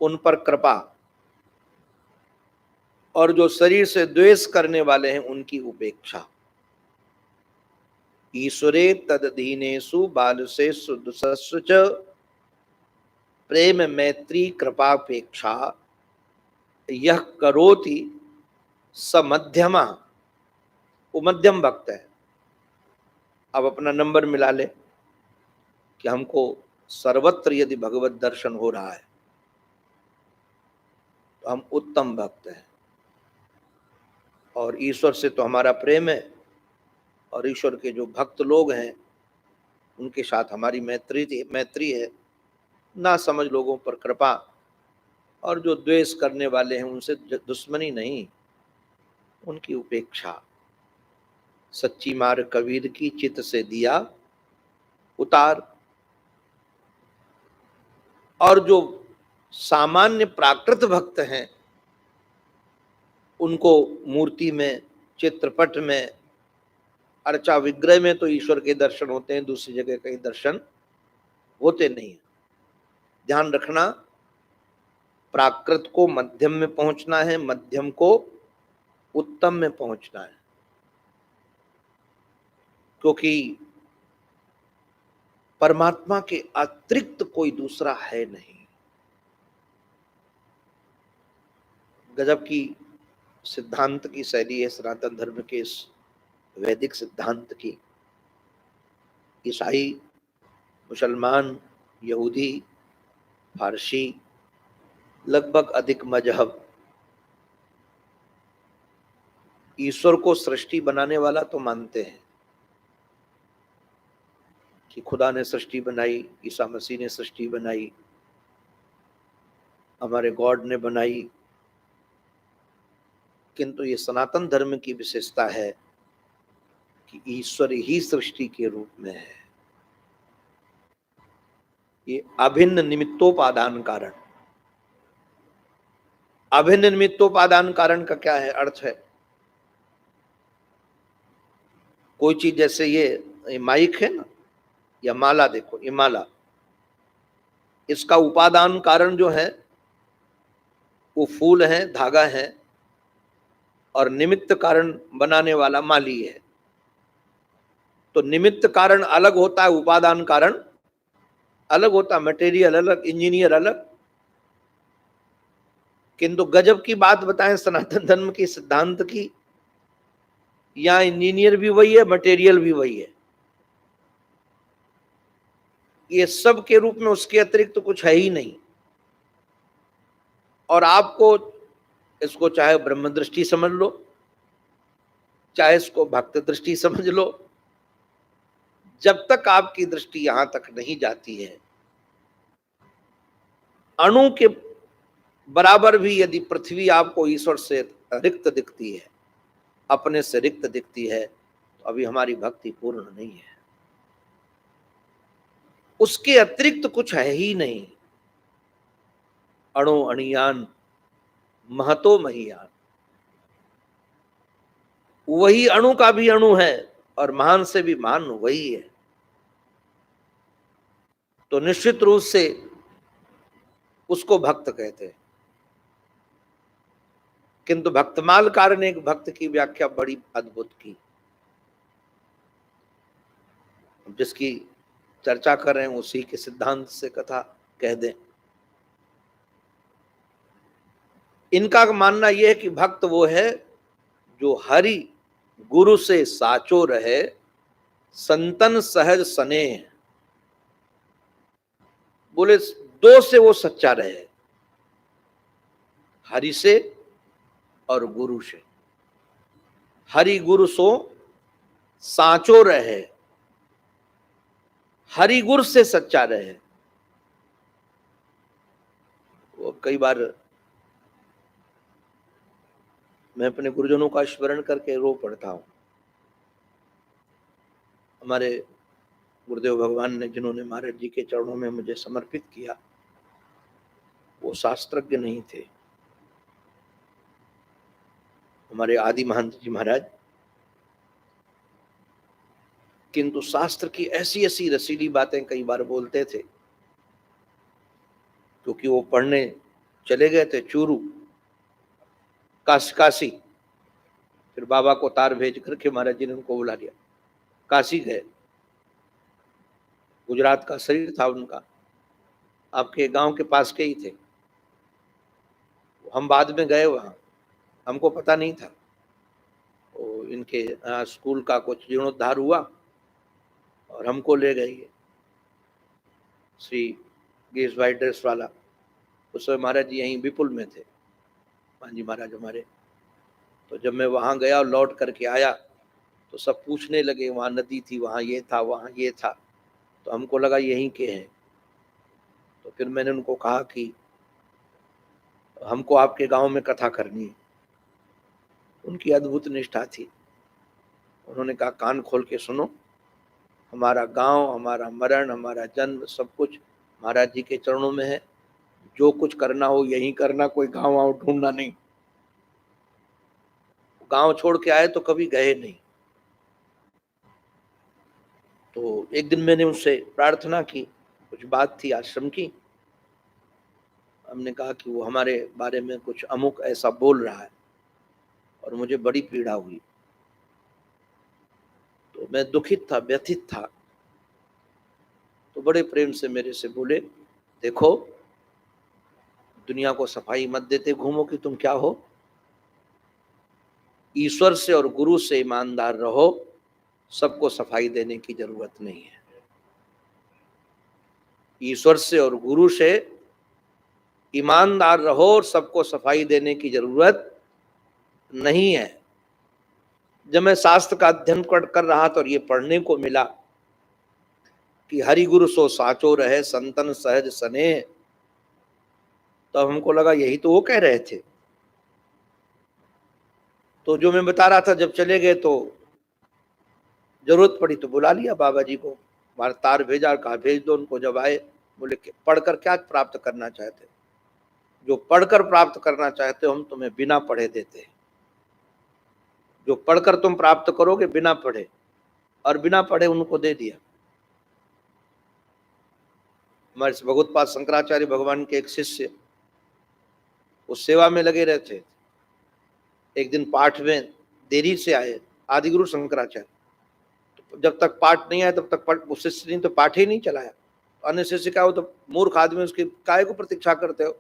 उन पर कृपा, और जो शरीर से द्वेष करने वाले हैं उनकी उपेक्षा। ईश्वरे तदधीनेषु बालुषेषु दुसस्सु च प्रेम मैत्री कृपापेक्षा यह करोति स मध्यमा। वो मध्यम भक्त है। अब अपना नंबर मिला ले कि हमको सर्वत्र यदि भगवत दर्शन हो रहा है तो हम उत्तम भक्त हैं, और ईश्वर से तो हमारा प्रेम है, और ईश्वर के जो भक्त लोग हैं उनके साथ हमारी मैत्री है, ना समझ लोगों पर कृपा, और जो द्वेष करने वाले हैं उनसे दुश्मनी नहीं, उनकी उपेक्षा। सच्ची मार कबीर की चित से दिया उतार। और जो सामान्य प्राकृत भक्त हैं उनको मूर्ति में, चित्रपट में, अर्चा विग्रह में तो ईश्वर के दर्शन होते हैं, दूसरी जगह कहीं दर्शन होते नहीं। ध्यान रखना, प्राकृत को मध्यम में पहुंचना है, मध्यम को उत्तम में पहुंचना है, क्योंकि परमात्मा के अतिरिक्त कोई दूसरा है नहीं। गजब की सिद्धांत की शैली है सनातन धर्म के, इस वैदिक सिद्धांत की। ईसाई, मुसलमान, यहूदी, फारसी, लगभग अधिक मजहब ईश्वर को सृष्टि बनाने वाला तो मानते हैं कि खुदा ने सृष्टि बनाई, ईसा मसीह ने सृष्टि बनाई, हमारे गॉड ने बनाई। किंतु ये सनातन धर्म की विशेषता है कि ईश्वर ही सृष्टि के रूप में है। ये अभिन्न निमित्तोपादान कारण। अभिन्न निमित्तोपादान कारण का क्या है अर्थ है? कोई चीज जैसे ये माइक है ना, या माला, देखो ये माला, इसका उपादान कारण जो है वो फूल है, धागा है, और निमित्त कारण बनाने वाला माली है। तो निमित्त कारण अलग होता है, उपादान कारण अलग होता है, मटेरियल अलग, इंजीनियर अलग। किंतु गजब की बात बताएं सनातन धर्म की सिद्धांत की, या इंजीनियर भी वही है, मटेरियल भी वही है। ये सब के रूप में उसके अतिरिक्त तो कुछ है ही नहीं। और आपको इसको चाहे ब्रह्म दृष्टि समझ लो, चाहे इसको भक्त दृष्टि समझ लो, जब तक आपकी दृष्टि यहां तक नहीं जाती है, अणु के बराबर भी यदि पृथ्वी आपको ईश्वर से रिक्त दिखती है, अपने से रिक्त दिखती है, तो अभी हमारी भक्ति पूर्ण नहीं है। उसके अतिरिक्त कुछ है ही नहीं। अणु अणियान महतो महियान, वही अणु का भी अणु है और महान से भी महान वही है। तो निश्चित रूप से उसको भक्त कहते हैं। किंतु भक्तमालकार ने एक भक्त की व्याख्या बड़ी अद्भुत की, जिसकी चर्चा कर रहे हैं उसी के सिद्धांत से कथा कह दें। इनका मानना यह है कि भक्त वो है जो हरि गुरु से साचो रहे, संतन सहज स्नेह। बोले दो से वो सच्चा रहे, हरि से और गुरु से। हरि गुरु सो साचो रहे, हरि गुरु से सच्चा रहे। वो कई बार मैं अपने गुरुजनों का स्मरण करके रो पड़ता हूं। हमारे गुरुदेव भगवान ने, जिन्होंने महाराज जी के चरणों में मुझे समर्पित किया, वो शास्त्रज्ञ नहीं थे। हमारे आदि महंत जी महाराज, किंतु शास्त्र की ऐसी ऐसी रसीली बातें कई बार बोलते थे, क्योंकि वो पढ़ने चले गए थे चूरू, काशी। फिर बाबा को तार भेज करके महाराज जी ने उनको बुला लिया, काशी गए। गुजरात का शरीर था उनका, आपके गांव के पास के ही थे। हम बाद में गए वहां, हमको पता नहीं था। तो इनके स्कूल का कुछ जीर्णोद्धार हुआ और हमको ले गए श्री गेस वाइट ड्रेस वाला। उस समय महाराज जी यहीं विपुल में थे, मांझी महाराज हमारे। तो जब मैं वहां गया और लौट करके आया, तो सब पूछने लगे, वहां नदी थी, वहां ये था, वहां ये था। तो हमको लगा यहीं के हैं। तो फिर मैंने उनको कहा कि हमको आपके गांव में कथा करनी है। उनकी अद्भुत निष्ठा थी। उन्होंने कहा कान खोल के सुनो, हमारा गांव, हमारा मरण, हमारा जन्म, सब कुछ महाराज जी के चरणों में है। जो कुछ करना हो यहीं करना, कोई गांव वाँव ढूंढना नहीं। गांव छोड़ के आए तो कभी गए नहीं। तो एक दिन मैंने उनसे प्रार्थना की, कुछ बात थी आश्रम की। हमने कहा कि वो हमारे बारे में कुछ अमुक ऐसा बोल रहा है और मुझे बड़ी पीड़ा हुई। तो मैं दुखित था, व्यथित था। तो बड़े प्रेम से मेरे से बोले, देखो दुनिया को सफाई मत देते घूमो कि तुम क्या हो। ईश्वर से और गुरु से ईमानदार रहो, सबको सफाई देने की जरूरत नहीं है। ईश्वर से और गुरु से ईमानदार रहो और सबको सफाई देने की जरूरत नहीं है। जब मैं शास्त्र का अध्ययन कर रहा था और ये पढ़ने को मिला कि हरि गुरु सो साचो रहे, संतन सहज स्नेह, तो हमको लगा यही तो वो कह रहे थे। तो जो मैं बता रहा था, जब चले गए तो जरूरत पड़ी तो बुला लिया बाबा जी को, तार भेजा, कहा भेज दो उनको। जब आए बोले पढ़कर क्या प्राप्त करना चाहते हो? जो पढ़कर प्राप्त करना चाहते हो हम तुम्हें बिना पढ़े देते हैं। जो पढ़कर तुम प्राप्त करोगे बिना पढ़े, और बिना पढ़े उनको दे दिया। हमारे भगवत्पाद शंकराचार्य भगवान के एक शिष्य उस सेवा में लगे रहते। एक दिन पाठ में देरी से आए आदि गुरु शंकराचार्य, तो जब तक पाठ नहीं आया तब तक उस शिष्य ने तो पाठ ही नहीं चलाया। अन्य शिष्य का हो तो मूर्ख आदमी, उसकी काय को प्रतीक्षा करते हो?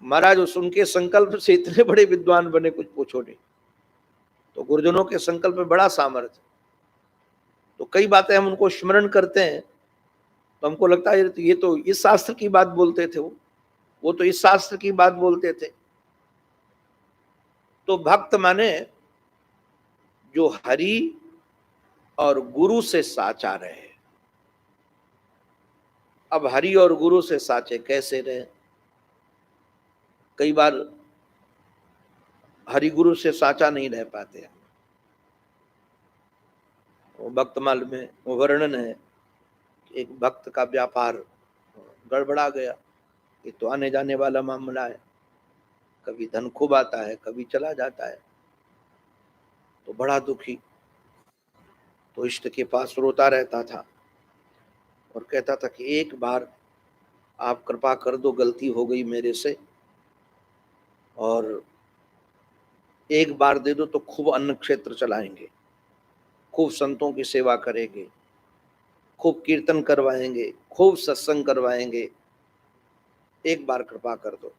महाराज उस उनके संकल्प से इतने बड़े विद्वान बने, कुछ पूछो नहीं। तो गुरुजनों के संकल्प में बड़ा सामर्थ्य। तो कई बातें हम उनको स्मरण करते हैं तो हमको लगता है ये तो इस शास्त्र की बात बोलते थे, वो तो इस शास्त्र की बात बोलते थे। तो भक्त माने जो हरि और गुरु से साचा रहे। अब हरि और गुरु से साचे कैसे रहे? कई बार हरि गुरु से साचा नहीं रह पाते हैं। वो भक्तमाल में वो वर्णन है, एक भक्त का व्यापार गड़बड़ा गया। ये तो आने जाने वाला मामला है, कभी धन खूब आता है कभी चला जाता है। तो बड़ा दुखी, तो इष्ट के पास रोता रहता था और कहता था कि एक बार आप कृपा कर दो, गलती हो गई मेरे से, और एक बार दे दो तो खूब अन्न क्षेत्र चलाएंगे, खूब संतों की सेवा करेंगे, खूब कीर्तन करवाएंगे, खूब सत्संग करवाएंगे, एक बार कृपा कर दो।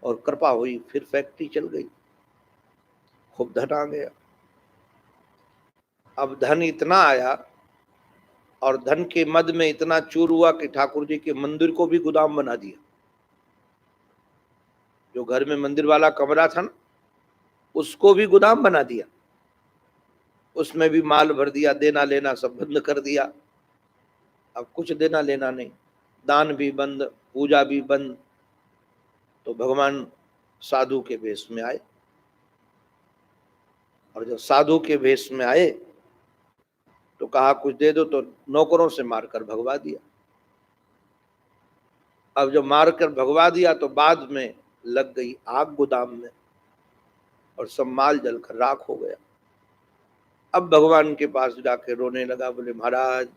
और कृपा हुई, फिर फैक्ट्री चल गई, खूब धन आ गया। अब धन इतना आया और धन के मद में इतना चूर हुआ कि ठाकुर जी के मंदिर को भी गोदाम बना दिया। जो घर में मंदिर वाला कमरा था ना, उसको भी गोदाम बना दिया, उसमें भी माल भर दिया, देना लेना सब बंद कर दिया। अब कुछ देना लेना नहीं, दान भी बंद, पूजा भी बंद। तो भगवान साधु के वेश में आए, और जब साधु के वेश में आए तो कहा कुछ दे दो, तो नौकरों से मारकर भगवा दिया। अब जब मारकर भगवा दिया तो बाद में लग गई आग गोदाम में और सब माल जलकर राख हो गया। अब भगवान के पास जाके रोने लगा, बोले महाराज,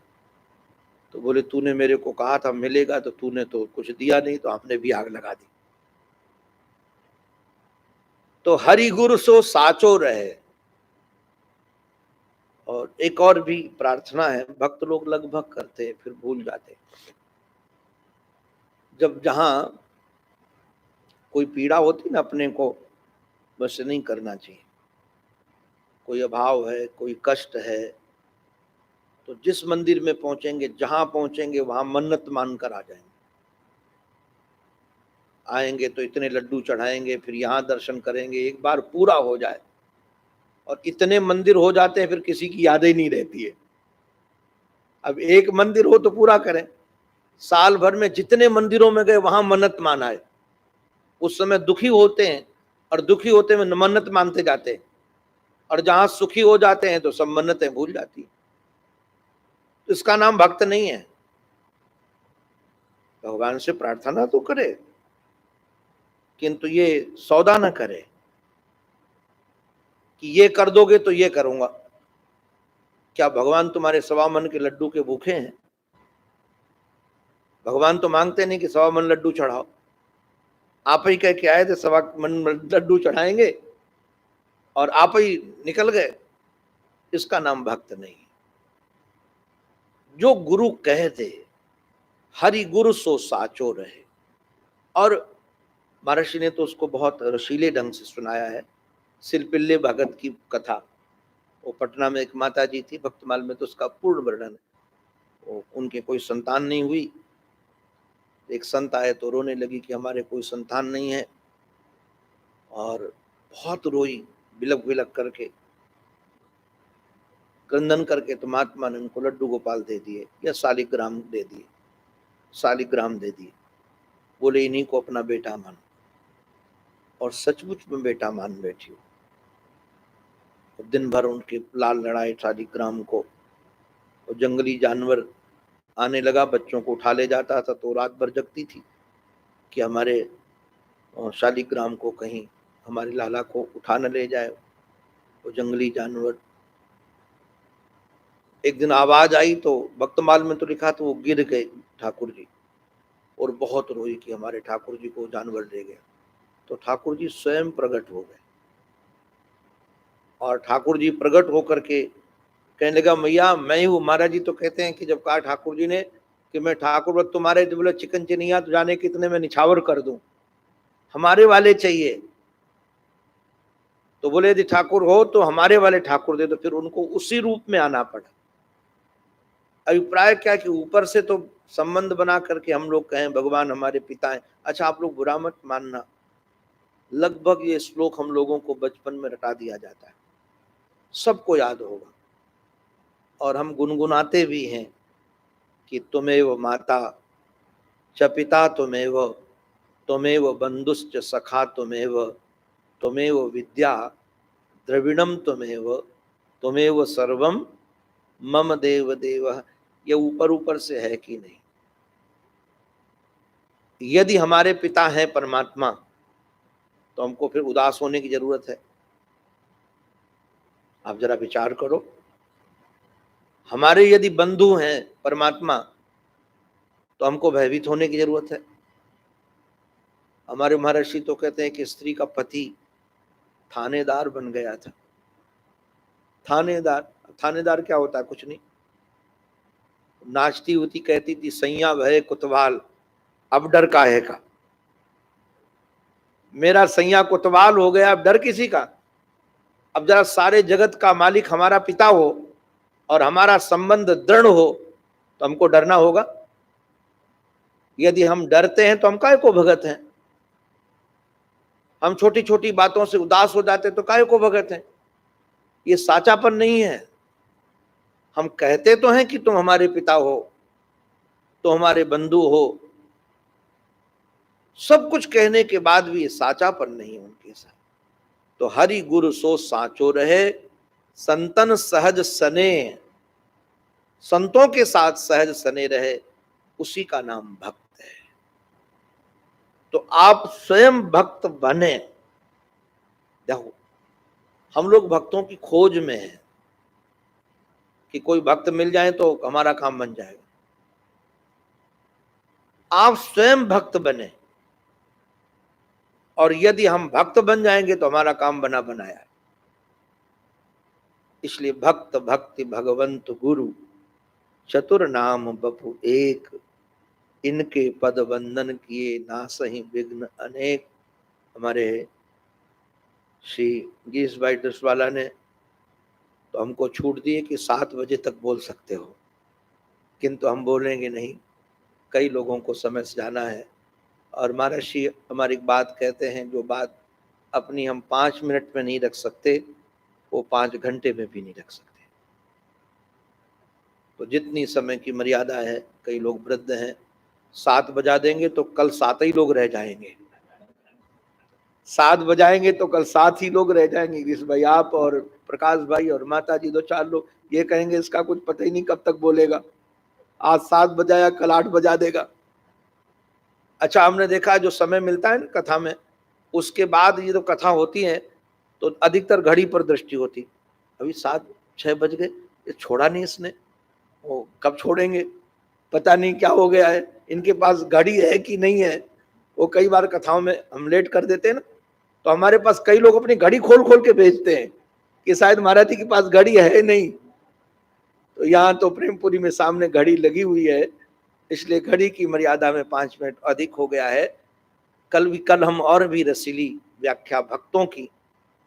तो बोले तूने मेरे को कहा था मिलेगा, तो तूने तो कुछ दिया नहीं, तो हमने भी आग लगा दी। तो हरि गुरु सो साचो रहे। और एक और भी प्रार्थना है, भक्त लोग लगभग करते हैं फिर भूल जाते। जब जहां कोई पीड़ा होती ना अपने को, बस नहीं करना चाहिए। कोई अभाव है, कोई कष्ट है, तो जिस मंदिर में पहुंचेंगे, जहां पहुंचेंगे वहां मन्नत मानकर आ जाएंगे। आएंगे तो इतने लड्डू चढ़ाएंगे, फिर यहाँ दर्शन करेंगे, एक बार पूरा हो जाए। और इतने मंदिर हो जाते हैं फिर किसी की याद ही नहीं रहती है। अब एक मंदिर हो तो पूरा करें, साल भर में जितने मंदिरों में गए वहां मन्नत माना है। उस समय दुखी होते हैं और दुखी होते में मन्नत मानते जाते हैं, और जहां सुखी हो जाते हैं तो सब मन्नतें भूल जाती है। तो इसका नाम भक्त नहीं है। भगवान से प्रार्थना तो करे, किंतु ये सौदा न करे कि ये कर दोगे तो ये करूंगा। क्या भगवान तुम्हारे सवा मन के लड्डू के भूखे हैं? भगवान तो मांगते नहीं कि सवा मन लड्डू चढ़ाओ। आप ही कह के आए थे सवा मन लड्डू चढ़ाएंगे और आप ही निकल गए। इसका नाम भक्त नहीं। जो गुरु कह दे, हरि गुरु सो साचो रहे। और महर्षि ने तो उसको बहुत रसीले ढंग से सुनाया है। सिलपिल्ले भगत की कथा, वो पटना में एक माता जी थी, भक्तमाल में तो उसका पूर्ण वर्णन है। वो उनके कोई संतान नहीं हुई, एक संत आए तो रोने लगी कि हमारे कोई संतान नहीं है, और बहुत रोई, बिलक बिलक करके, क्रंदन करके। तो महात्मा ने उनको लड्डू गोपाल दे दिए या शालिग्राम दे दिए, शालिग्राम दे दिए। बोले इन्हीं को अपना बेटा मान। और सचमुच में बेटा मान बैठी हो। दिन भर उनके लाल लड़ाए शालिग्राम को, और जंगली जानवर आने लगा, बच्चों को उठा ले जाता था तो रात भर जगती थी कि हमारे शालिग्राम को कहीं हमारे लाला को उठा न ले जाए वो जंगली जानवर। एक दिन आवाज आई तो भक्तमाल में तो लिखा तो वो गिर गए ठाकुर जी और बहुत रोई कि हमारे ठाकुर जी को जानवर ले गया। तो ठाकुर जी स्वयं प्रकट हो गए और ठाकुर जी प्रकट होकर के कहने लगा मैया मैं ही हूँ। महाराज जी तो कहते हैं कि जब कहा ठाकुर जी ने कि मैं ठाकुर तुम्हारे, जो बोले चिकन चिनिया तो जाने कितने में निछावर कर दूं, हमारे वाले चाहिए। तो बोले यदि ठाकुर हो तो हमारे वाले ठाकुर दे। तो फिर उनको उसी रूप में आना पड़ा। अभिप्राय क्या कि ऊपर से तो संबंध बना करके हम लोग कहें भगवान हमारे पिता हैं। अच्छा आप लोग बुरा मत मानना, लगभग ये श्लोक हम लोगों को बचपन में रटा दिया जाता है, सबको याद होगा और हम गुनगुनाते भी हैं कि तुमेव माता च पिता तुमेव, तुमेव बंधुश्च सखा तुमेव, तुमेव विद्या द्रविणम तुमेव, तुमेव सर्वम मम देव देव। ये ऊपर ऊपर से है कि नहीं? यदि हमारे पिता हैं परमात्मा तो हमको फिर उदास होने की जरूरत है? आप जरा विचार करो। हमारे यदि बंधु हैं परमात्मा तो हमको भयभीत होने की जरूरत है? हमारे महर्षि तो कहते हैं कि स्त्री का पति थानेदार बन गया था। थानेदार, थानेदार क्या होता है? कुछ नहीं। नाचती होती कहती थी सैया भय कुतवाल, अब डर काहे का। मेरा सैया कुतवाल हो गया, अब डर किसी का। अब जरा सारे जगत का मालिक हमारा पिता हो और हमारा संबंध दृढ़ हो तो हमको डरना होगा। यदि हम डरते हैं तो हम काहे को भगत हैं? हम छोटी छोटी बातों से उदास हो जाते तो काहे को भगत हैं? ये साचापन नहीं है। हम कहते तो हैं कि तुम हमारे पिता हो, तो हमारे बंधु हो, सब कुछ कहने के बाद भी ये साचापन नहीं उनके साथ। तो हरि गुरु सो साचो रहे, संतन सहज सने, संतों के साथ सहज सने रहे, उसी का नाम भक्त है। तो आप स्वयं भक्त बने। देखो हम लोग भक्तों की खोज में हैं कि कोई भक्त मिल जाए तो हमारा काम बन जाएगा। आप स्वयं भक्त बने और यदि हम भक्त बन जाएंगे तो हमारा काम बना बनाया है। इसलिए भक्त भक्ति भगवंत गुरु चतुर नाम बपु एक, इनके पद वंदन किए नासहि विघ्न अनेक। हमारे श्री गीस भाई दसवाला ने तो हमको छूट दी कि 7 बजे तक बोल सकते हो, किंतु हम बोलेंगे नहीं, कई लोगों को समझ जाना है। और महर्षि हमारी बात कहते हैं, जो बात अपनी हम 5 मिनट में नहीं रख सकते वो 5 घंटे में भी नहीं रख सकते। तो जितनी समय की मर्यादा है, कई लोग वृद्ध हैं, 7 बजा देंगे तो कल 7 ही लोग रह जाएंगे, 7 बजाएंगे तो कल 7 ही लोग रह जाएंगे। गिरीश भाई आप और प्रकाश भाई और माता जी 2-4 लोग, ये कहेंगे इसका कुछ पता ही नहीं कब तक बोलेगा, आज 7 बजाया कल 8 बजा देगा। अच्छा हमने देखा जो समय मिलता है ना कथा में, उसके बाद ये तो कथा होती है तो अधिकतर घड़ी पर दृष्टि होती, अभी 7-6 बज गए, ये छोड़ा नहीं इसने, वो कब छोड़ेंगे, पता नहीं क्या हो गया है, इनके पास घड़ी है कि नहीं है। वो कई बार कथाओं में हम लेट कर देते हैं ना, तो हमारे पास कई लोग अपनी घड़ी खोल खोल के भेजते हैं कि शायद महाराज जी के पास घड़ी है नहीं। तो यहाँ तो प्रेमपुरी में सामने घड़ी लगी हुई है, इसलिए घड़ी की मर्यादा में 5 मिनट अधिक हो गया है। कल हम और भी रसीली व्याख्या भक्तों की,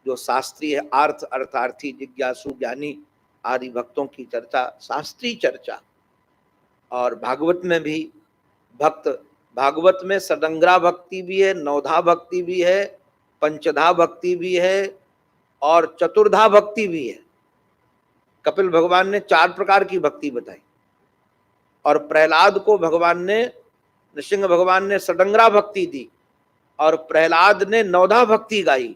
जो शास्त्रीय अर्थ अर्थार्थी जिज्ञासु ज्ञानी आदि भक्तों की चर्चा, शास्त्रीय चर्चा। और भागवत में भी भक्त, भागवत में सदंग्रा भक्ति भी है, नवधा भक्ति भी है, पंचधा भक्ति भी है और चतुर्धा भक्ति भी है। कपिल भगवान ने 4 प्रकार की भक्ति बताई और प्रहलाद को भगवान ने, नृसिंह भगवान ने सडंगरा भक्ति दी और प्रहलाद ने नवधा भक्ति गाई।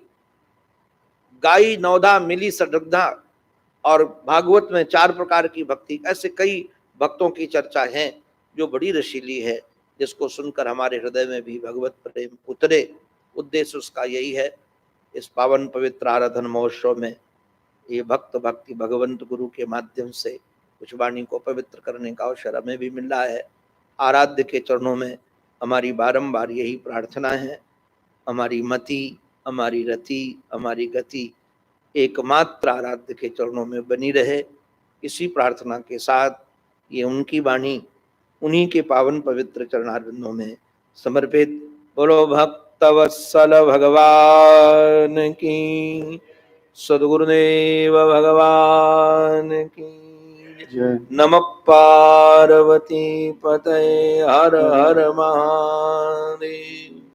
गाई नवधा मिली सडंगधा, और भागवत में 4 प्रकार की भक्ति। ऐसे कई भक्तों की चर्चा है जो बड़ी रसीली है, जिसको सुनकर हमारे हृदय में भी भगवत प्रेम उतरे। उद्देश्य उसका यही है। इस पावन पवित्र आराधन महोत्सव में ये भक्त भक्ति भगवंत गुरु के माध्यम से कुछ वाणी को पवित्र करने का अवसर हमें भी मिल रहा है। आराध्य के चरणों में हमारी बारंबार यही प्रार्थना है, हमारी मति, हमारी रति, हमारी गति एकमात्र आराध्य के चरणों में बनी रहे। इसी प्रार्थना के साथ ये उनकी वाणी उन्हीं के पावन पवित्र चरणारविंदों में समर्पित। बोलो भक्त वत्सल भगवान की, सद्गुरुदेव भगवान की जय। नमः पार्वती पतये हर हर महादेव।